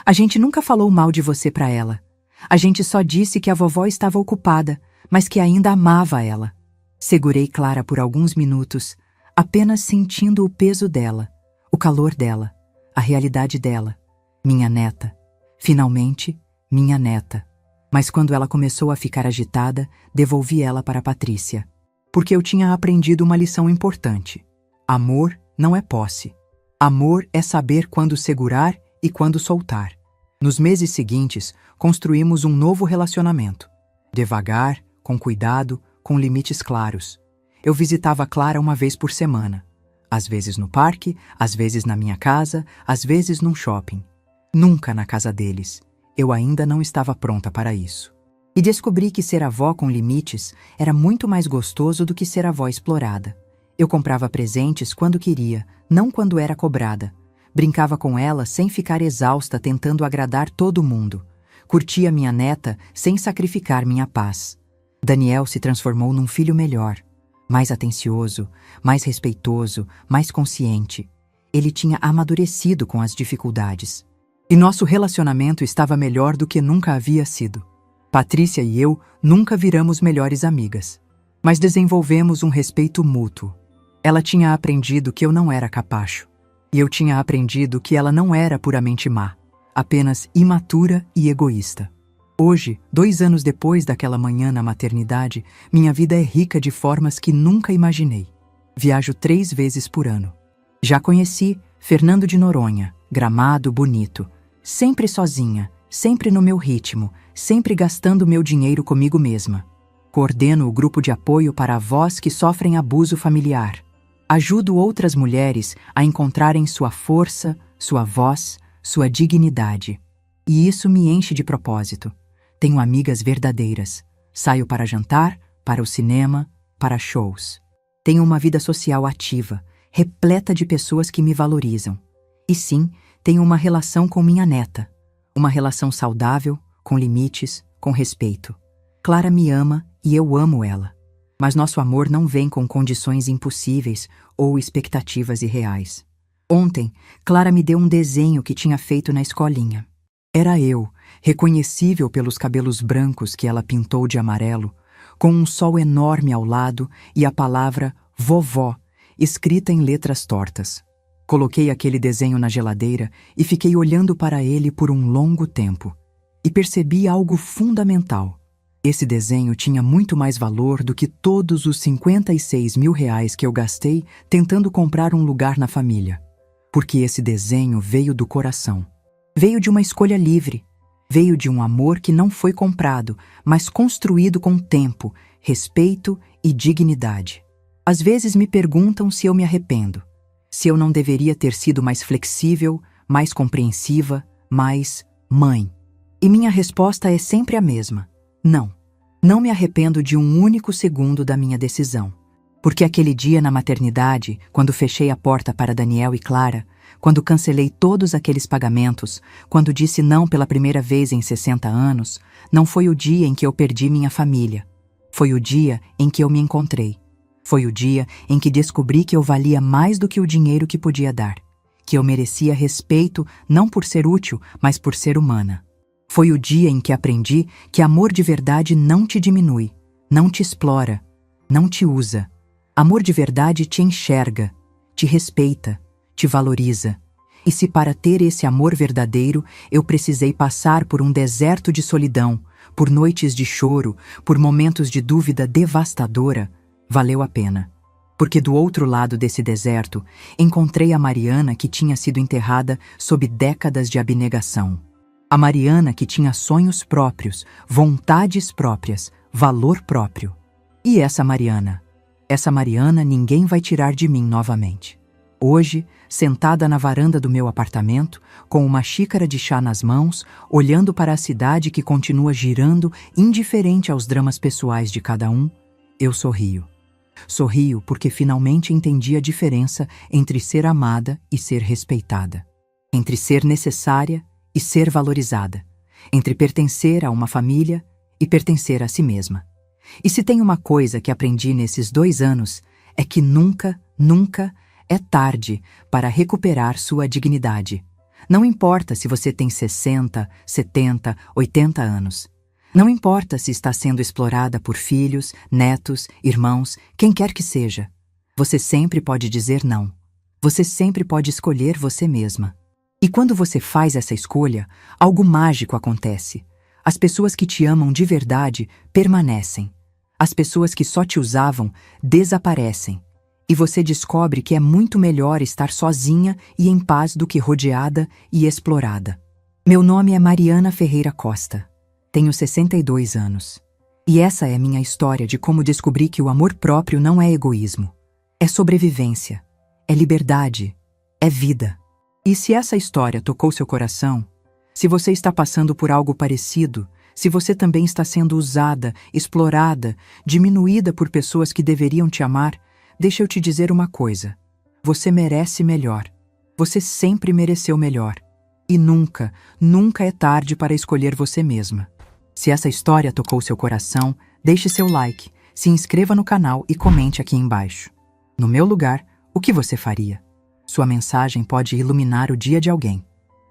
A gente nunca falou mal de você para ela. A gente só disse que a vovó estava ocupada, mas que ainda amava ela. Segurei Clara por alguns minutos, apenas sentindo o peso dela, o calor dela, a realidade dela. Minha neta. Finalmente, minha neta. Mas quando ela começou a ficar agitada, devolvi ela para Patrícia. Porque eu tinha aprendido uma lição importante. Amor não é posse. Amor é saber quando segurar e quando soltar. Nos meses seguintes, construímos um novo relacionamento. Devagar, com cuidado, com limites claros. Eu visitava Clara uma vez por semana. Às vezes no parque, às vezes na minha casa, às vezes num shopping. Nunca na casa deles. Eu ainda não estava pronta para isso. E descobri que ser avó com limites era muito mais gostoso do que ser avó explorada. Eu comprava presentes quando queria, não quando era cobrada. Brincava com ela sem ficar exausta tentando agradar todo mundo. Curtia minha neta sem sacrificar minha paz. Daniel se transformou num filho melhor, mais atencioso, mais respeitoso, mais consciente. Ele tinha amadurecido com as dificuldades. E nosso relacionamento estava melhor do que nunca havia sido. Patrícia e eu nunca viramos melhores amigas, mas desenvolvemos um respeito mútuo. Ela tinha aprendido que eu não era capacho, e eu tinha aprendido que ela não era puramente má, apenas imatura e egoísta. Hoje, 2 anos depois daquela manhã na maternidade, minha vida é rica de formas que nunca imaginei. Viajo 3 vezes por ano. Já conheci Fernando de Noronha, Gramado bonito, sempre sozinha, sempre no meu ritmo, sempre gastando meu dinheiro comigo mesma. Coordeno o grupo de apoio para avós que sofrem abuso familiar. Ajudo outras mulheres a encontrarem sua força, sua voz, sua dignidade. E isso me enche de propósito. Tenho amigas verdadeiras. Saio para jantar, para o cinema, para shows. Tenho uma vida social ativa, repleta de pessoas que me valorizam. E sim, tenho uma relação com minha neta. Uma relação saudável, com limites, com respeito. Clara me ama e eu amo ela. Mas nosso amor não vem com condições impossíveis ou expectativas irreais. Ontem, Clara me deu um desenho que tinha feito na escolinha. Era eu, reconhecível pelos cabelos brancos que ela pintou de amarelo, com um sol enorme ao lado e a palavra vovó, escrita em letras tortas. Coloquei aquele desenho na geladeira e fiquei olhando para ele por um longo tempo. E percebi algo fundamental. Esse desenho tinha muito mais valor do que todos os 56 mil reais que eu gastei tentando comprar um lugar na família. Porque esse desenho veio do coração. Veio de uma escolha livre. Veio de um amor que não foi comprado, mas construído com tempo, respeito e dignidade. Às vezes me perguntam se eu me arrependo. Se eu não deveria ter sido mais flexível, mais compreensiva, mais mãe. E minha resposta é sempre a mesma. Não. Não me arrependo de um único segundo da minha decisão. Porque aquele dia na maternidade, quando fechei a porta para Daniel e Clara, quando cancelei todos aqueles pagamentos, quando disse não pela primeira vez em 60 anos, não foi o dia em que eu perdi minha família. Foi o dia em que eu me encontrei. Foi o dia em que descobri que eu valia mais do que o dinheiro que podia dar. Que eu merecia respeito não por ser útil, mas por ser humana. Foi o dia em que aprendi que amor de verdade não te diminui, não te explora, não te usa. Amor de verdade te enxerga, te respeita, te valoriza. E se para ter esse amor verdadeiro eu precisei passar por um deserto de solidão, por noites de choro, por momentos de dúvida devastadora, valeu a pena. Porque do outro lado desse deserto, encontrei a Mariana que tinha sido enterrada sob décadas de abnegação. A Mariana que tinha sonhos próprios, vontades próprias, valor próprio. E essa Mariana ninguém vai tirar de mim novamente. Hoje, sentada na varanda do meu apartamento, com uma xícara de chá nas mãos, olhando para a cidade que continua girando, indiferente aos dramas pessoais de cada um, eu sorrio. Sorrio porque finalmente entendi a diferença entre ser amada e ser respeitada, entre ser necessária e ser valorizada, entre pertencer a uma família e pertencer a si mesma. E se tem uma coisa que aprendi nesses 2 anos, é que nunca, nunca é tarde para recuperar sua dignidade. Não importa se você tem 60, 70, 80 anos. Não importa se está sendo explorada por filhos, netos, irmãos, quem quer que seja. Você sempre pode dizer não. Você sempre pode escolher você mesma. E quando você faz essa escolha, algo mágico acontece. As pessoas que te amam de verdade permanecem. As pessoas que só te usavam desaparecem. E você descobre que é muito melhor estar sozinha e em paz do que rodeada e explorada. Meu nome é Mariana Ferreira Costa. Tenho 62 anos. E essa é minha história de como descobri que o amor próprio não é egoísmo. É sobrevivência. É liberdade. É vida. E se essa história tocou seu coração, se você está passando por algo parecido, se você também está sendo usada, explorada, diminuída por pessoas que deveriam te amar, deixa eu te dizer uma coisa. Você merece melhor. Você sempre mereceu melhor. E nunca, nunca é tarde para escolher você mesma. Se essa história tocou seu coração, deixe seu like, se inscreva no canal e comente aqui embaixo. No meu lugar, o que você faria? Sua mensagem pode iluminar o dia de alguém.